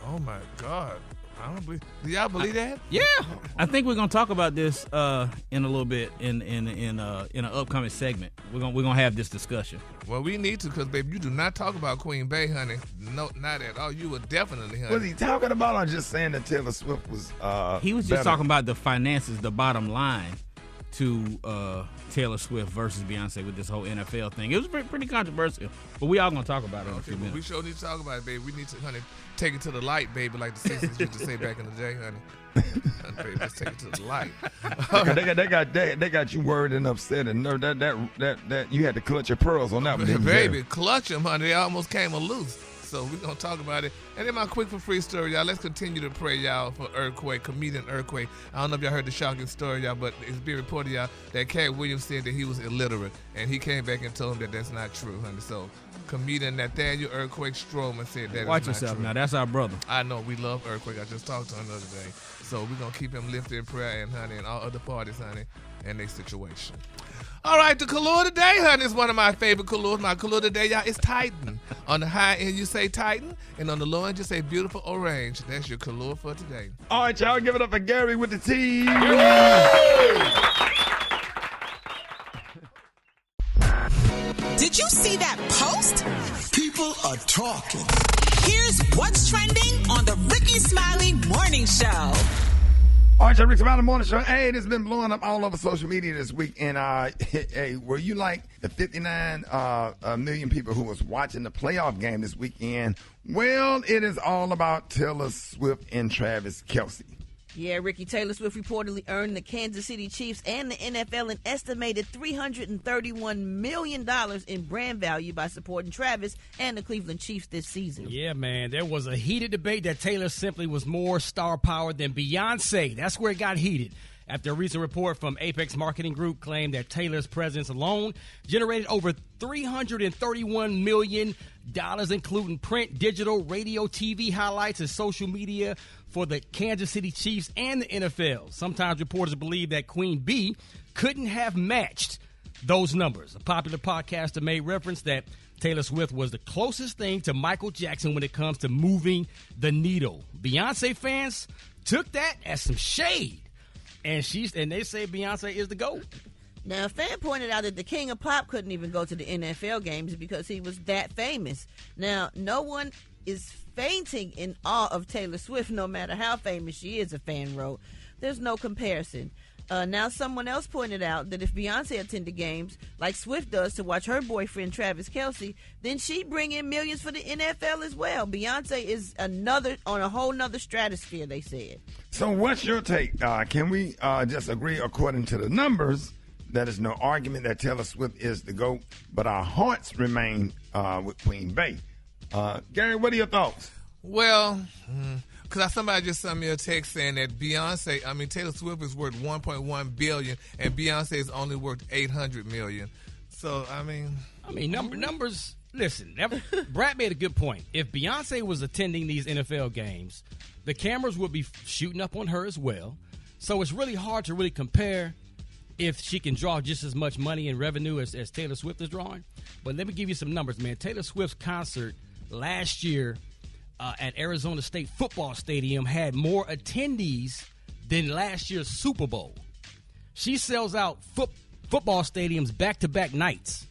L: Oh, my God. I don't believe... Do y'all believe that?
K: Yeah.
J: I think we're gonna talk about this in a little bit in an upcoming segment. We're gonna have this discussion.
L: Well, we need to, because baby, you do not talk about Queen Bey, honey. No, not at all. You would definitely, honey.
B: Was he talking about or just saying that Taylor Swift was?
J: He was just talking about the finances, the bottom line to Taylor Swift versus Beyonce with this whole NFL thing. It was pretty controversial, but we all gonna talk about it in a few minutes.
L: We sure need to talk about it, baby. We need to, honey, take it to the light, baby, like the Simpsons used to say back in the day, honey. Baby, let's take it to the light.
B: They got you worried and upset, and that you had to clutch your pearls on that one, didn't you?
L: Baby, clutch them, honey. They almost came loose. So we're going to talk about it. And then my quick for free story, y'all. Let's continue to pray, y'all, for Earthquake, comedian Earthquake. I don't know if y'all heard the shocking story, y'all, but it's being reported, y'all, that Cat Williams said that he was illiterate. And he came back and told him that that's not true, honey. So comedian Nathaniel Earthquake Stroman said that
J: Watch
L: is not
J: yourself
L: true.
J: now. That's our brother.
L: I know. We love Earthquake. I just talked to him the other day. So we're going to keep him lifted in prayer, and honey, and all other parties, honey, and their situation. All right, the color today, honey, is one of my favorite colors. My color today, y'all, is Titan. On the high end, you say Titan, and on the low end, you say beautiful orange. That's your color for today.
B: All right, y'all, give it up for Gary with the T.
H: Did you see that post?
G: People are talking.
H: Here's what's trending on the Rickey Smiley Morning Show.
B: All right, Rickey Smiley Morning Show. Hey, this has been blowing up all over social media this week. And hey, were you like the 59 million people who was watching the playoff game this weekend? Well, it is all about Taylor Swift and Travis Kelce.
N: Yeah, Ricky, Taylor Swift reportedly earned the Kansas City Chiefs and the NFL an estimated $331 million in brand value by supporting Travis and the Cleveland Chiefs this season.
K: Yeah, man, there was a heated debate that Taylor simply was more star power than Beyonce. That's where it got heated. After a recent report from Apex Marketing Group claimed that Taylor's presence alone generated over $331 million, including print, digital, radio, TV highlights, and social media for the Kansas City Chiefs and the NFL. Sometimes reporters believe that Queen Bee couldn't have matched those numbers. A popular podcaster made reference that Taylor Swift was the closest thing to Michael Jackson when it comes to moving the needle. Beyonce fans took that as some shade. And they say Beyonce is the GOAT.
N: Now, a fan pointed out that the King of Pop couldn't even go to the NFL games because he was that famous. Now, no one is fainting in awe of Taylor Swift, no matter how famous she is, a fan wrote. There's no comparison. Now, someone else pointed out that if Beyonce attended games like Swift does to watch her boyfriend Travis Kelce, then she'd bring in millions for the NFL as well. Beyonce is on a whole nother stratosphere, they said.
B: So what's your take? Can we just agree according to the numbers that there's no argument that Taylor Swift is the GOAT, but our hearts remain with Queen Bey? Gary, what are your thoughts?
L: Well, because somebody just sent me a text saying that Taylor Swift is worth $1.1 billion and Beyonce is only worth $800 million. So,
K: numbers. Listen, Brad made a good point. If Beyonce was attending these NFL games, the cameras would be shooting up on her as well. So it's really hard to really compare if she can draw just as much money and revenue as Taylor Swift is drawing. But let me give you some numbers, man. Taylor Swift's concert last year at Arizona State Football Stadium had more attendees than last year's Super Bowl. She sells out football stadiums back-to-back nights.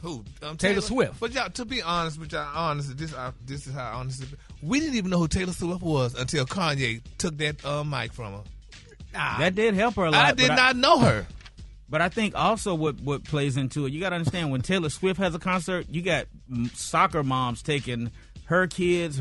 L: Who?
K: Taylor Swift.
L: But y'all, to be honest with y'all, this is how honest it is. We didn't even know who Taylor Swift was until Kanye took that mic from her.
J: That did help her a lot.
L: I did not know her.
J: But I think also what plays into it, you got to understand, when Taylor Swift has a concert, you got soccer moms taking her kids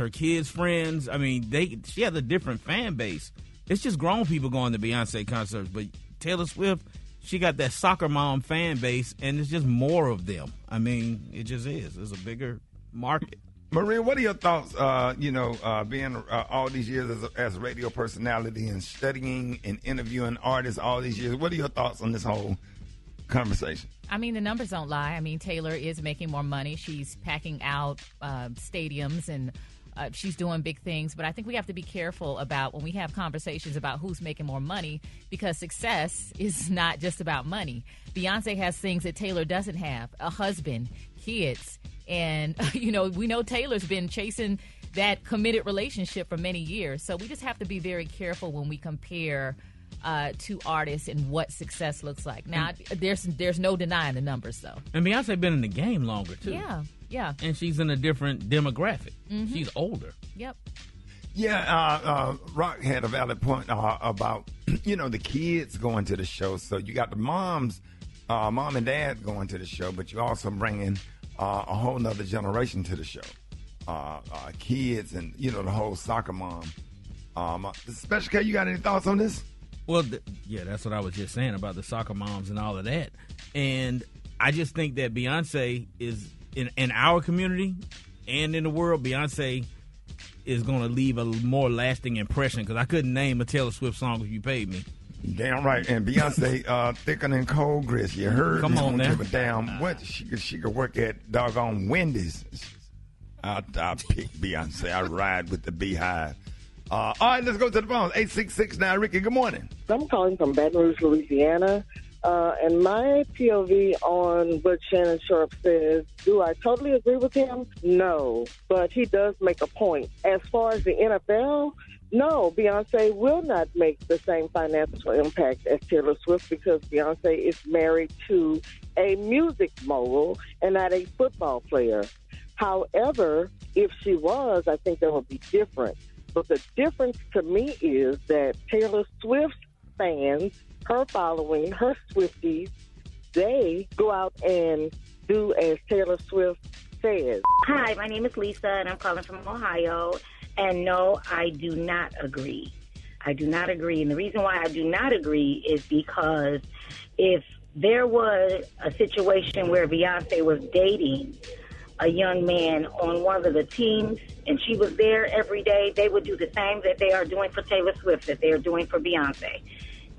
J: friends. I mean, she has a different fan base. It's just grown people going to Beyonce concerts, but Taylor Swift, she got that soccer mom fan base, and it's just more of them. I mean, it just is. It's a bigger market.
B: Maria, what are your thoughts, being all these years as a radio personality and studying and interviewing artists all these years? What are your thoughts on this whole conversation?
I: I mean, the numbers don't lie. I mean, Taylor is making more money. She's packing out stadiums and she's doing big things. But I think we have to be careful about when we have conversations about who's making more money, because success is not just about money. Beyonce has things that Taylor doesn't have: a husband, kids. And, we know Taylor's been chasing that committed relationship for many years. So we just have to be very careful when we compare to artists and what success looks like. Now, there's no denying the numbers, though.
J: And Beyonce been in the game longer, too.
I: Yeah.
J: And she's in a different demographic.
I: Mm-hmm.
J: She's older.
I: Yep.
B: Yeah, Rock had a valid point about, the kids going to the show. So you got the mom and dad going to the show, but you also bring in a whole nother generation to the show. Kids and, the whole soccer mom. Special K, you got any thoughts on this?
J: Well, that's what I was just saying about the soccer moms and all of that. And I just think that Beyonce is, in our community and in the world, Beyonce is going to leave a more lasting impression, because I couldn't name a Taylor Swift song if you paid me.
B: Damn right. And Beyonce thicker than cold grits. You heard?
J: Come on now.
B: Give a damn what she could work at doggone Wendy's. I pick Beyonce. I ride with the Beehive. All right, let's go to the phone. 866 now, Ricky. Good morning.
C: I'm calling from Baton Rouge, Louisiana. And my POV on what Shannon Sharp says, do I totally agree with him? No. But he does make a point. As far as the NFL, no, Beyonce will not make the same financial impact as Taylor Swift, because Beyonce is married to a music mogul and not a football player. However, if she was, I think that would be different. But the difference to me is that Taylor Swift's fans, her following, her Swifties, they go out and do as Taylor Swift says.
V: Hi, my name is Lisa, and I'm calling from Ohio. And no, I do not agree. I do not agree. And the reason why I do not agree is because if there was a situation where Beyonce was dating a young man on one of the teams and she was there every day, they would do the same that they are doing for Taylor Swift, that they are doing for Beyonce.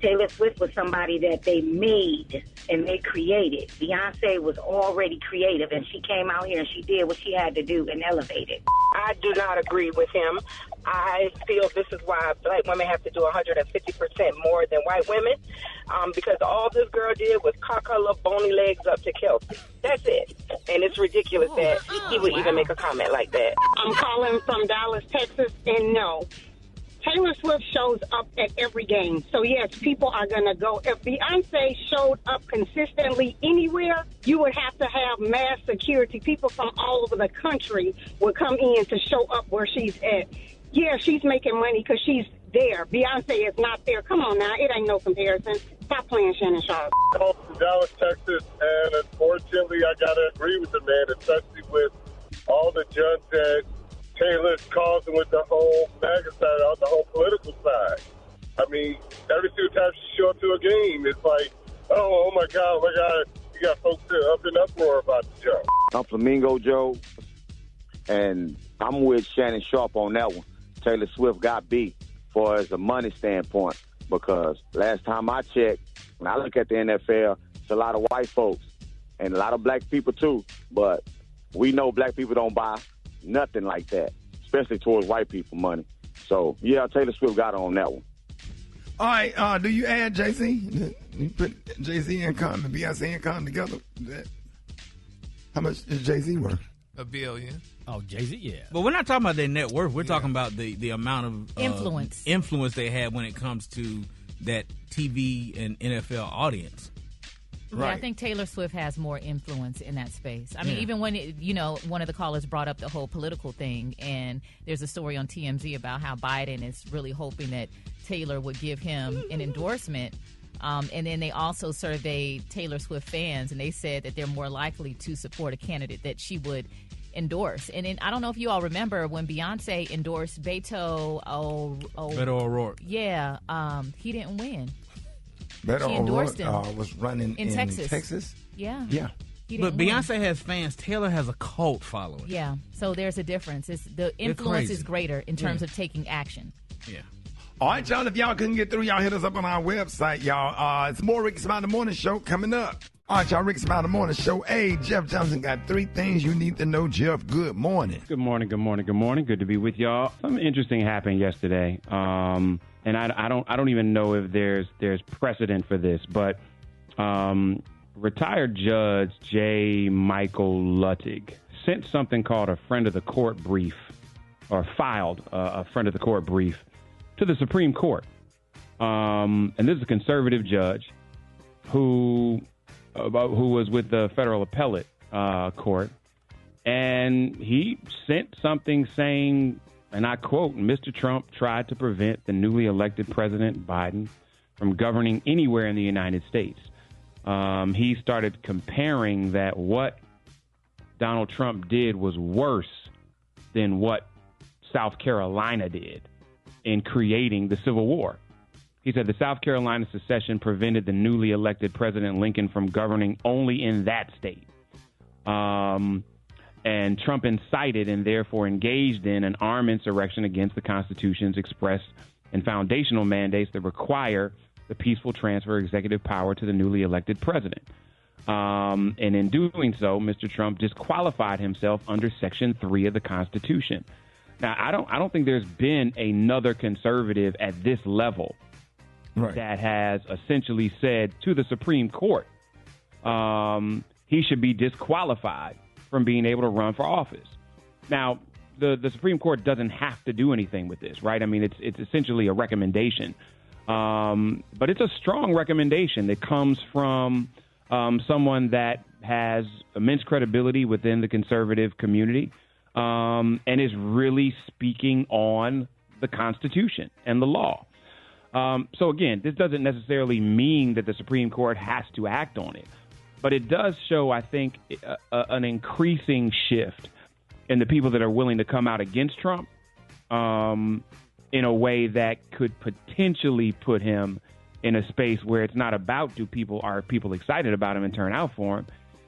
V: Taylor Swift was somebody that they made and they created. Beyonce was already creative, and she came out here and she did what she had to do and elevated.
W: I do not agree with him. I feel this is why black women have to do 150% more than white women, because all this girl did was cock her little bony legs up to Kelsey. That's it. And it's ridiculous that he would even make a comment like that.
X: I'm calling from Dallas, Texas, and no. Taylor Swift shows up at every game. So, yes, people are going to go. If Beyonce showed up consistently anywhere, you would have to have mass security. People from all over the country would come in to show up where she's at. Yeah, she's making money because she's there. Beyonce is not there. Come on now. It ain't no comparison. Stop playing Shannon Sharp.
Y: I'm from Dallas, Texas, and unfortunately, I got to agree with the man, especially with all the junk that Taylor's causing with the whole MAGA side, the whole political side. I mean, every single time she shows up to a game, it's like, oh my God, you got folks up in uproar about the joke.
Z: I'm Flamingo Joe, and I'm with Shannon Sharp on that one. Taylor Swift got beat for as a money standpoint, because last time I checked, when I look at the NFL, it's a lot of white folks and a lot of black people too, but we know black people don't buy nothing like that, especially towards white people money. So, yeah, Taylor Swift got on that one.
B: All right, do you add Jay-Z? You put Jay-Z and Beyonce and Con together? How much is Jay-Z worth?
L: $1 billion.
K: Oh, Jay-Z, yeah.
J: But we're not talking about their net worth. We're talking about the amount of
I: influence
J: they have when it comes to that TV and NFL audience.
I: Yeah, I think Taylor Swift has more influence in that space. I mean, even when, one of the callers brought up the whole political thing, and there's a story on TMZ about how Biden is really hoping that Taylor would give him an endorsement. And then they also surveyed Taylor Swift fans, and they said that they're more likely to support a candidate that she would endorse. And then I don't know if you all remember when Beyonce endorsed Beto
J: O'Rourke.
I: Yeah, he didn't win.
B: Beto
I: She endorsed him
B: was running in Texas.
I: Yeah.
B: Yeah.
J: But Beyonce has fans. Taylor has a cult following.
I: Yeah, so there's a difference. The influence is greater in terms of taking action.
J: Yeah.
B: All right, y'all, if y'all couldn't get through, y'all hit us up on our website, y'all. It's more Rickey Smiley Morning Show coming up. All right, y'all, Rickey Smiley Morning Show. Hey, Jeff Johnson got 3 things you need to know. Jeff, good morning.
A: Good morning, good morning, good morning. Good to be with y'all. Something interesting happened yesterday, and I don't even know if there's precedent for this, but retired Judge J. Michael Luttig sent something called a friend of the court brief, or filed a friend of the court brief to the Supreme Court. And this is a conservative judge who was with the federal appellate court, and he sent something saying, and I quote, Mr. Trump tried to prevent the newly elected President Biden from governing anywhere in the United States. He started comparing that what Donald Trump did was worse than what South Carolina did in creating the Civil War. He said the South Carolina secession prevented the newly elected President Lincoln from governing only in that state. And Trump incited and therefore engaged in an armed insurrection against the Constitution's express and foundational mandates that require the peaceful transfer of executive power to the newly elected president. And in doing so, Mr. Trump disqualified himself under Section 3 of the Constitution. Now, I don't think there's been another conservative at this level that has essentially said to the Supreme Court he should be disqualified from being able to run for office. Now, the Supreme Court doesn't have to do anything with this, right? I mean, it's essentially a recommendation. But it's a strong recommendation that comes from someone that has immense credibility within the conservative community and is really speaking on the Constitution and the law. So, again, this doesn't necessarily mean that the Supreme Court has to act on it. But it does show, I think, an increasing shift in the people that are willing to come out against Trump in a way that could potentially put him in a space where it's not about are people excited about him and turn out for him.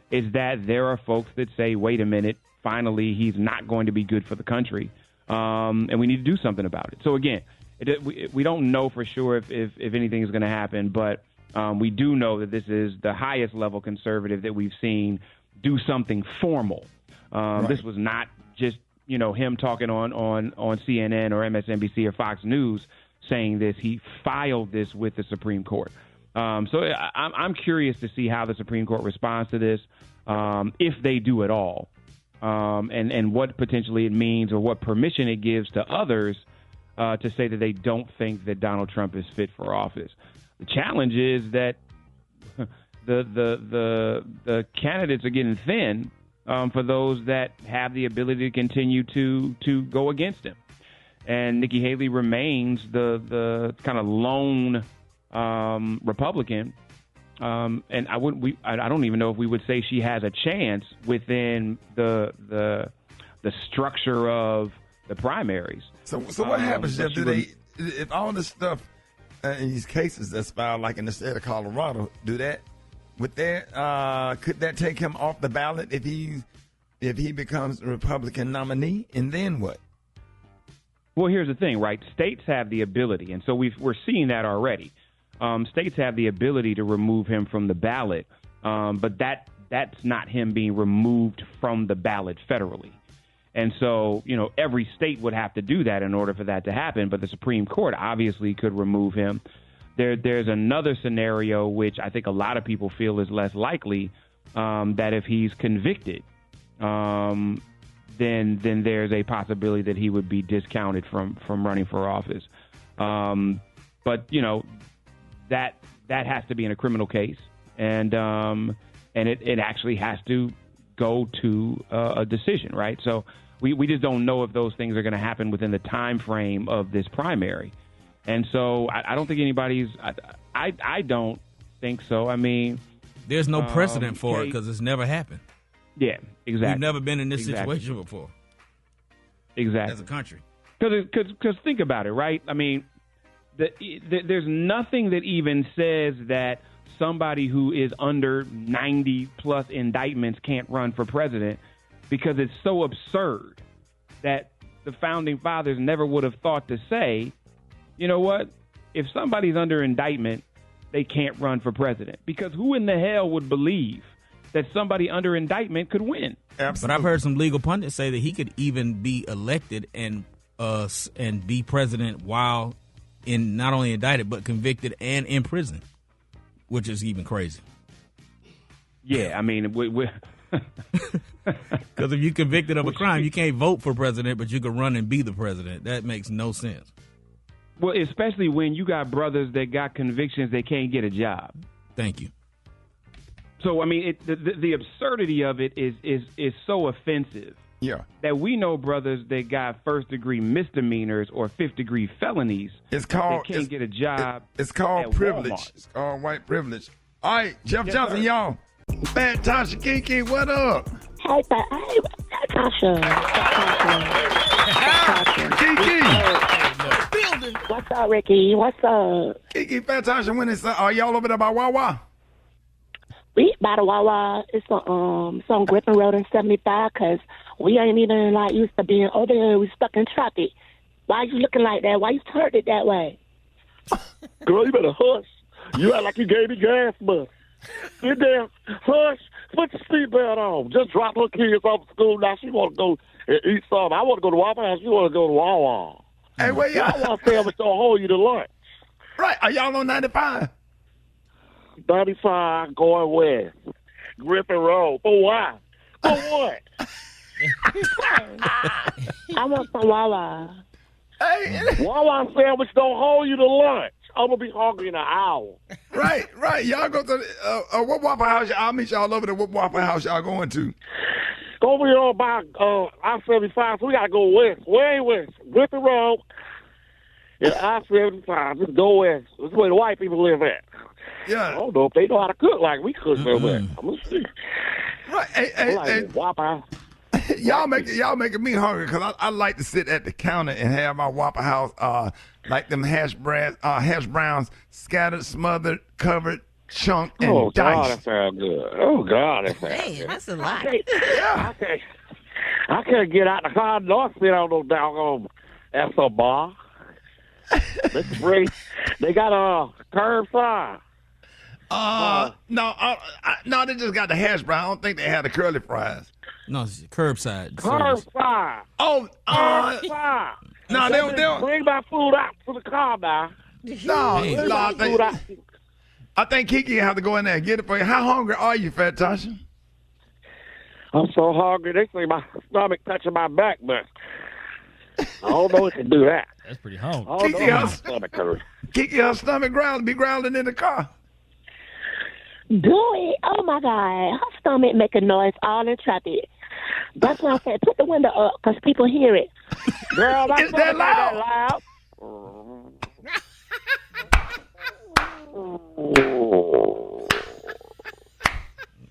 A: Is that there are folks that say, wait a minute, finally, he's not going to be good for the country. And we need to do something about it. So, again, we don't know for sure if anything is going to happen, but we do know that this is the highest level conservative that we've seen do something formal. This was not just, him talking on CNN or MSNBC or Fox News saying this. He filed this with the Supreme Court. So I'm curious to see how the Supreme Court responds to this, if they do at all, and what potentially it means or what permission it gives to others to say that they don't think that Donald Trump is fit for office. The challenge is that the candidates are getting thin for those that have the ability to continue to go against him. And Nikki Haley remains the kind of lone Republican. And I don't even know if we would say she has a chance within the structure of the primaries.
B: So what happens, Jeff? If all this stuff in these cases that's filed, like in the state of Colorado, could that take him off the ballot if he becomes a Republican nominee? And then what?
A: Well, here's the thing, right? States have the ability, and so we're seeing that already. States have the ability to remove him from the ballot, but that's not him being removed from the ballot federally. And so, every state would have to do that in order for that to happen. But the Supreme Court obviously could remove him. There's another scenario, which I think a lot of people feel is less likely, that if he's convicted, then there's a possibility that he would be discounted from running for office. But that has to be in a criminal case, and it actually has to go to a decision, right? So we just don't know if those things are going to happen within the time frame of this primary. And so I don't think anybody's I don't think so. I mean,
J: there's no precedent for it because it's never happened.
A: Yeah, exactly.
J: We've never been in this situation before.
A: Exactly.
J: As a country.
A: Because think about it, right? I mean, there's nothing that even says that somebody who is under 90-plus indictments can't run for president because it's so absurd that the Founding Fathers never would have thought to say, you know what, if somebody's under indictment, they can't run for president. Because who in the hell would believe that somebody under indictment could win?
J: But I've heard some legal pundits say that he could even be elected and be president while not only indicted but convicted and in prison, which is even crazy.
A: Yeah, I mean,
J: because if you're convicted of a crime, you can't vote for president, but you can run and be the president. That makes no sense.
A: Well, especially when you got brothers that got convictions, they can't get a job.
J: Thank you.
A: So, I mean, the absurdity of it is so offensive.
B: Yeah.
A: That we know brothers that got first-degree misdemeanors or fifth-degree felonies.
B: It's called.
A: They can't get a job.
B: It's called privilege.
A: Walmart.
B: It's called white privilege. All right, Jeff
A: Yes,
B: Johnson,
A: sir.
B: y'all. Bad Tasha Kiki, what up?
R: Hey, Tasha.
B: Kiki.
R: What's up, Ricky? What's up?
B: Kiki, Fat Tasha, when is are y'all over there by Wawa?
R: We by the Wawa. It's on Griffin Road in 75 because we ain't even like used to being over there. We stuck in traffic. Why you looking like that? Why you turned it that way?
D: Girl, you better hush. You act like you gave me gas money. Sit down, hush, put your seatbelt on. Just drop her kids off at school. Now she want to go and eat something. I want to go to Waffle House. She want to go to Wawa.
B: Hey, where y'all?
D: Wawa sandwich don't hold you to lunch.
B: Right, are y'all on 95?
D: 95 going west. Griffin Road. For why? For what?
R: I want some Wawa.
B: Hey.
D: Wawa sandwich don't hold you to lunch. I'm going to be hungry in an hour.
B: Right. Y'all go to what Waffle House? I'll meet y'all over there. What Waffle House y'all going to?
D: Go over here by I-75, so we got to go west. Way west. Griffin Road and I-75. Just go west. This is where the white people live at.
B: Yeah.
D: I don't know if they know how to cook like we cook over there. I'm going to see.
B: Right. Hey.
D: Waffle House.
B: Y'all making me hungry because I like to sit at the counter and have my Waffle House, like them hash browns, scattered, smothered, covered, chunked, and
D: God,
B: diced.
D: that sounds good. Oh, God, that sounds good.
N: Man, that's a lot.
D: I can't get out the car nor sit on no doggone SO bar. They got a curbside.
B: No, they just got the hash brown. I don't think they had the curly fries.
J: No, it's curbside.
D: Curbside.
B: Oh,
D: curbside.
B: No, they don't
D: bring my food out to the car now.
B: I think Kiki have to go in there and get it for you. How hungry are you, Fat Tasha?
D: I'm so hungry. They say my stomach touching my back, but I don't know if it can do that.
K: That's pretty hungry.
B: Kiki, her stomach be growling in the car.
R: Do it. Oh, my God. Her stomach make a noise all in traffic. That's why I said put the window up because people hear it.
D: Girl,
B: is that loud?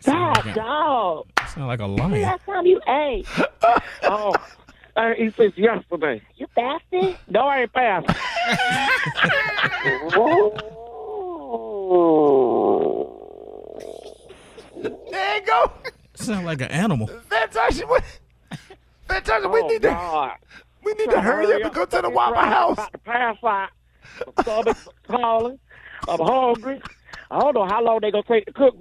R: God, dog.
J: Sound like a lion.
R: Last time you ate.
D: I ate since yesterday.
R: You fasting?
D: No, I ain't fasting.
B: There you go.
J: Sound like an animal.
B: Fat Tasha, we need to hurry up and go to the Waffle House.
D: Pass out. My stomach's calling. I'm hungry. I don't know how long they gonna take to cook.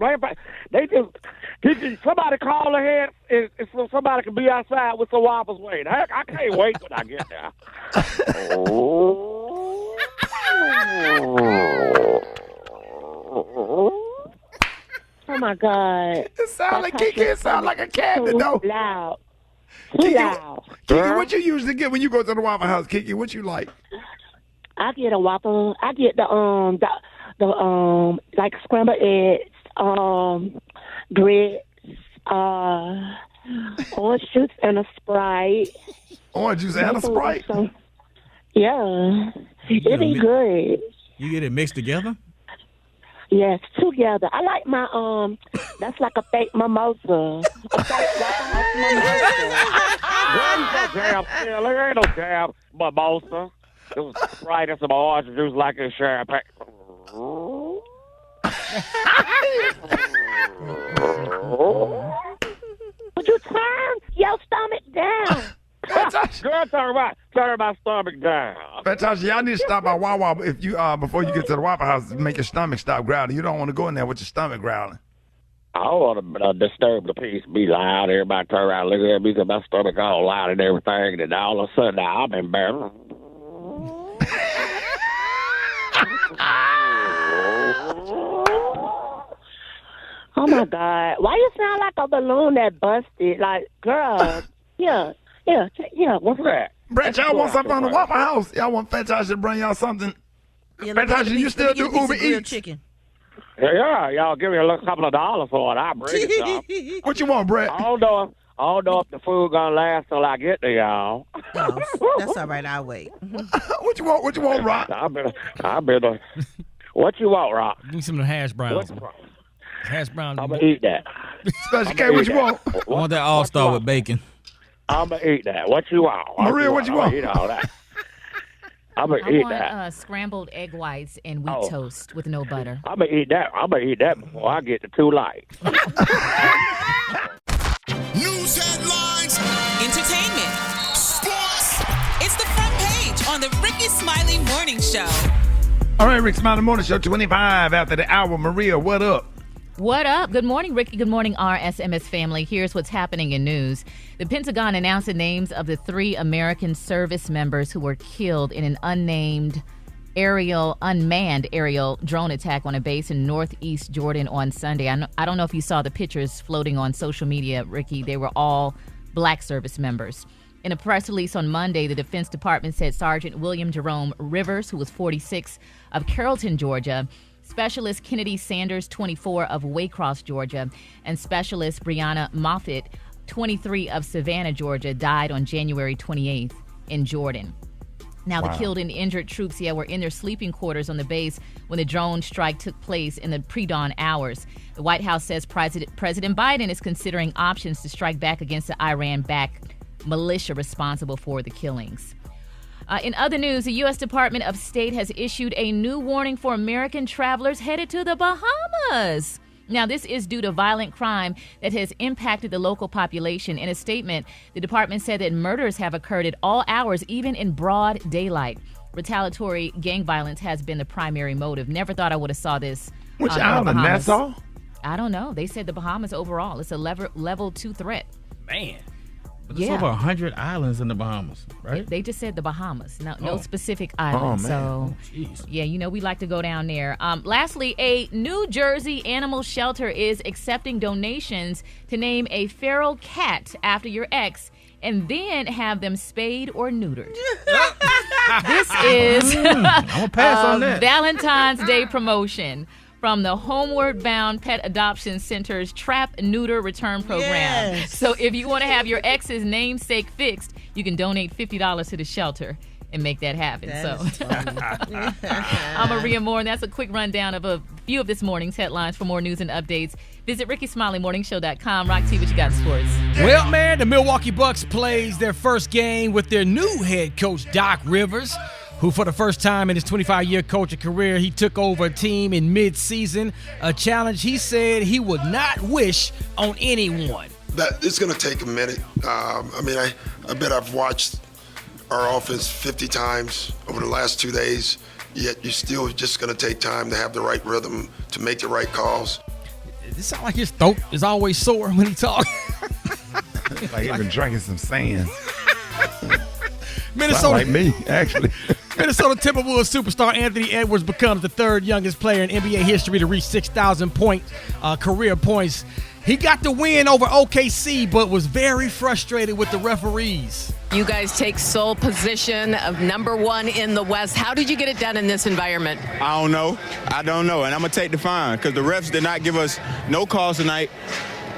D: Somebody call ahead and so somebody can be outside with some waffles waiting. I can't wait when I get there.
R: Oh my God!
B: It sounds like Kiki. It sounds like a cabinet, though.
R: Loud.
B: Kiki,
R: Loud.
B: Kiki, what you usually get when you go to the Waffle House? Kiki, what you like?
R: I get a Whopper. I get the like scrambled eggs, grits, orange juice and a Sprite.
B: Orange juice and a Sprite?
R: Yeah. It be good.
J: You get it mixed together?
R: Yes, together. I like my that's like a fake mimosa. A fake Waffle House mimosa.
D: There ain't no damn mimosa. It was Sprite and some orange juice like a champagne. Would you turn your stomach down? Girl, turn my stomach down.
B: Fantastic. Y'all need to stop by Wawa if you before you get to the Waffle House to make your stomach stop growling. You don't want to go in there with your stomach growling.
D: I don't want to disturb the peace, be loud. Everybody turn around and look at me because my stomach all loud and everything. And then all of a sudden, I'm embarrassed.
W: Oh, my God. Why you sound like a balloon that busted? Like, girl, yeah, what's that?
B: Brett, y'all want something from the Waffle House? Y'all want Fantastic to bring y'all something? Fantastic, you still do Uber Eats?
N: Chicken.
D: Yeah, y'all give me a couple of dollars for it. I'll bring it some.
B: What you want, Brett?
D: I don't know if the food gonna last till I get to y'all.
N: Oh, that's all right. I'll wait.
B: What you want, Rock?
D: I better. What you want, Rock?
K: Give me some of the hash browns. Hash browns.
D: I'm gonna eat that.
B: Special K, what you want?
J: I want that all-star with bacon.
D: I'm gonna eat that. What you want?
B: Maria, what you want?
D: I'm gonna eat all that. I'm gonna
I: I
D: eat
I: want
D: that.
I: Scrambled egg whites and wheat toast with no butter.
D: I'm gonna eat that. I'm gonna eat that before I get to 2 lights.
G: News headlines.
H: Entertainment. Sports. It's the front page on the Rickey Smiley Morning Show.
B: All right, Rick Smiley Morning Show, 25 after the hour. Maria, what up?
I: What up? Good morning, Ricky. Good morning, RSMS family. Here's what's happening in news. The Pentagon announced the names of the 3 American service members who were killed in an unmanned aerial drone attack on a base in northeast Jordan on Sunday. I don't know if you saw the pictures floating on social media, Ricky. They were all black service members. In a press release on Monday, the Defense Department said Sergeant William Jerome Rivers, who was 46, of Carrollton, Georgia, Specialist Kennedy Sanders, 24, of Waycross, Georgia, and Specialist Brianna Moffitt, 23, of Savannah, Georgia, died on January 28th in Jordan. Now, the killed and injured troops, were in their sleeping quarters on the base when the drone strike took place in the pre-dawn hours. The White House says President Biden is considering options to strike back against the Iran-backed militia responsible for the killings. In other news, the U.S. Department of State has issued a new warning for American travelers headed to the Bahamas. Now, this is due to violent crime that has impacted the local population. In a statement, the department said that murders have occurred at all hours, even in broad daylight. Retaliatory gang violence has been the primary motive. Never thought I would have saw this.
B: Which island? Nassau?
I: I don't know. They said the Bahamas overall. It's a level 2 threat.
J: Man. But there's over 100 islands in the Bahamas, right?
I: They just said the Bahamas, no specific island. So, we like to go down there. Lastly, a New Jersey animal shelter is accepting donations to name a feral cat after your ex and then have them spayed or neutered. This is
J: I'm gonna pass on that.
I: Valentine's Day promotion from the Homeward Bound Pet Adoption Center's Trap, Neuter, Return program.
N: Yes.
I: So if you want to have your ex's namesake fixed, you can donate $50 to the shelter and make that happen. I'm Maria Moore, and that's a quick rundown of a few of this morning's headlines. For more news and updates, visit RickySmileyMorningShow.com. Rock T, what you got in sports?
K: Well, man, the Milwaukee Bucks plays their first game with their new head coach, Doc Rivers, who for the first time in his 25-year coaching career, he took over a team in mid-season, a challenge he said he would not wish on anyone.
E: It's going to take a minute. I bet I've watched our offense 50 times over the last 2 days, yet you're still just going to take time to have the right rhythm, to make the right calls.
K: It sounds like his throat is always sore when he talks.
B: Like he's been drinking some sand.
K: Minnesota,
B: sound like me, actually.
K: Minnesota Timberwolves superstar Anthony Edwards becomes the 3rd youngest player in NBA history to reach 6,000 career points. He got the win over OKC, but was very frustrated with the referees.
F: You guys take sole position of number 1 in the West. How did you get it done in this environment?
O: I don't know. And I'm going to take the fine because the refs did not give us no calls tonight.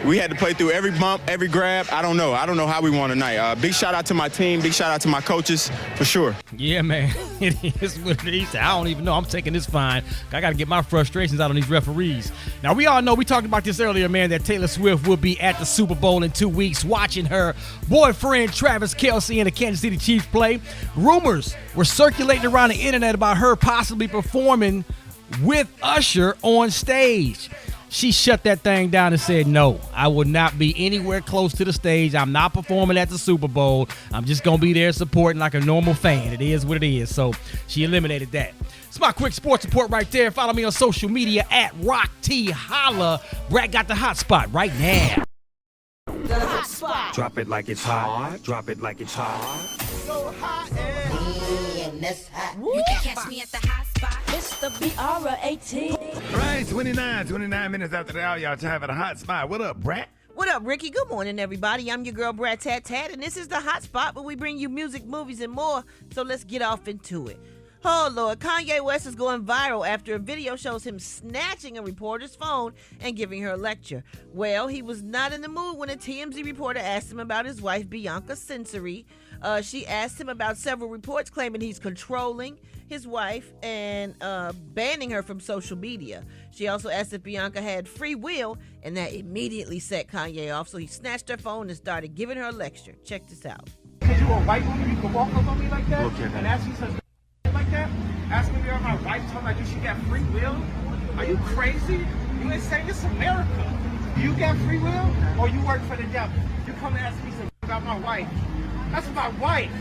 O: We had to play through every bump, every grab. I don't know how we won tonight. Big shout out to my team. Big shout out to my coaches, for sure.
K: Yeah, man. It is what it is. I don't even know. I'm taking this fine. I got to get my frustrations out on these referees. Now, we all know, we talked about this earlier, man, that Taylor Swift will be at the Super Bowl in 2 weeks watching her boyfriend Travis Kelce and the Kansas City Chiefs play. Rumors were circulating around the internet about her possibly performing with Usher on stage. She shut that thing down and said, no, I will not be anywhere close to the stage. I'm not performing at the Super Bowl. I'm just going to be there supporting like a normal fan. It is what it is. So she eliminated that. It's my quick sports report right there. Follow me on social media at Rock T Holla. Brad got the hot spot right now.
M: The hot spot. Drop it like it's hot. Drop it like it's hot. So hot and that's hot. You can catch me at the hot spot. It's the BR18.
B: Right, 29 minutes after the hour, y'all time for the hot spot. What up, Brat?
N: What up, Ricky? Good morning, everybody. I'm your girl, Brad Tat Tat, and this is the hot spot where we bring you music, movies, and more. So let's get off into it. Oh, Lord. Kanye West is going viral after a video shows him snatching a reporter's phone and giving her a lecture. Well, he was not in the mood when a TMZ reporter asked him about his wife, Bianca Censori. She asked him about several reports claiming he's controlling his wife and banning her from social media. She also asked if Bianca had free will, and that immediately set Kanye off. So he snatched her phone and started giving her a lecture. Check this out.
P: Because you a white woman, you can walk up on me like that and ask me some like that? Ask me if you're my wife, tell me like you should get free will? Are you crazy? You insane? It's America. Do you get free will or you work for the devil? You come and ask me some about my wife. That's my wife.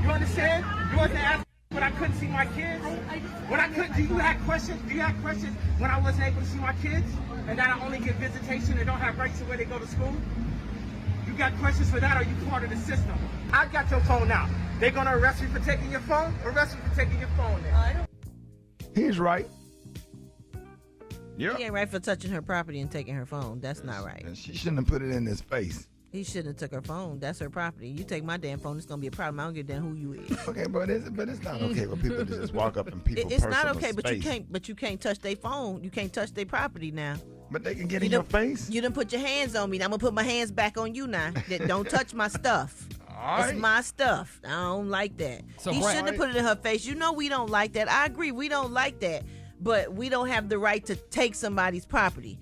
P: You understand? You want to ask me when I couldn't see my kids? When I couldn't, do you have questions? Do you have questions when I wasn't able to see my kids? And that I only get visitation and don't have rights to where they go to school? You got questions for that or you part of the system? I got your phone now. They gonna arrest you for taking your phone? Arrest you for taking your phone then.
B: He's right.
N: He ain't right for touching her property and taking her phone. That's not right.
B: And she shouldn't have put it in his face.
N: He shouldn't have took her phone. That's her property. You take my damn phone, it's gonna be a problem. I don't give a damn who you is.
B: Okay, but it's not okay for people to just walk up in people's
N: It's
B: personal
N: not okay,
B: space.
N: but you can't touch their phone. You can't touch their property now.
B: But they can get in your face.
N: You done put your hands on me. I'm gonna put my hands back on you now. Don't touch my stuff.
B: Right.
N: It's my stuff. I don't like that.
K: So
N: he
K: Brad,
N: shouldn't have put it in her face. You know we don't like that. I agree. We don't like that. But we don't have the right to take somebody's property.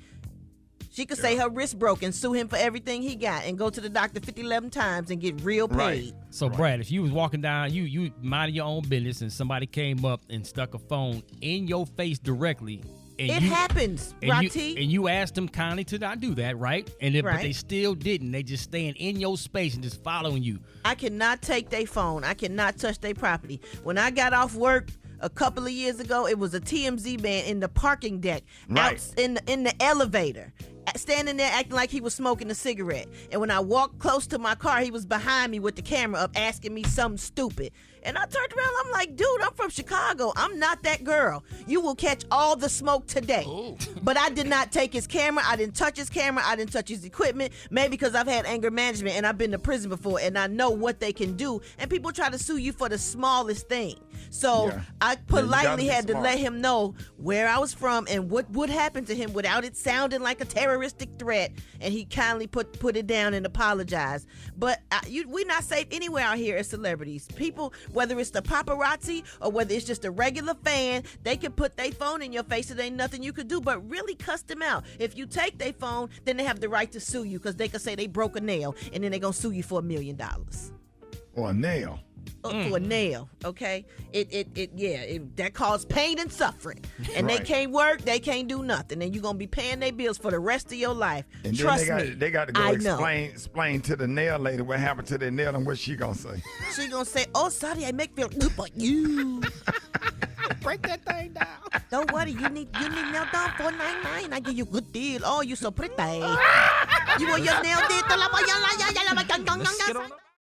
N: She could say her wrist broke and sue him for everything he got and go to the doctor 11 times and get real paid.
B: Right.
K: So, Brad, if you was walking down, you minding your own business and somebody came up and stuck a phone in your face directly. And
N: it happens, Rocky.
K: And you asked them kindly to not do that, right? But they still didn't. They just staying in your space and just following you.
N: I cannot take their phone. I cannot touch their property. When I got off work a couple of years ago, it was a TMZ man in the parking deck, out in the elevator, standing there acting like he was smoking a cigarette. And when I walked close to my car, he was behind me with the camera up asking me something stupid. And I turned around, I'm like, dude, I'm from Chicago. I'm not that girl. You will catch all the smoke today. Ooh. But I did not take his camera. I didn't touch his camera. I didn't touch his equipment. Maybe because I've had anger management and I've been to prison before and I know what they can do. And people try to sue you for the smallest thing. So I politely had to let him know where I was from and what would happen to him without it sounding like a terroristic threat. And he kindly put it down and apologized. But we're not safe anywhere out here as celebrities. People, whether it's the paparazzi or whether it's just a regular fan, they can put their phone in your face and ain't nothing you could do but really cuss them out. If you take their phone, then they have the right to sue you because they can say they broke a nail and then they're going to sue you for $1 million.
B: Or a nail.
N: For a nail, okay? That caused pain and suffering. And they can't work, they can't do nothing. And you're going to be paying their bills for the rest of your life.
B: And
N: Trust
B: then
N: me.
B: they got to go explain to the nail lady what happened to their nail and what she going to say.
N: She going to say, oh, sorry, I make feel good for you.
K: Break that thing down.
N: Don't worry, you need nail down $4.99. I give you a good deal. Oh, you so pretty. You want your nail did?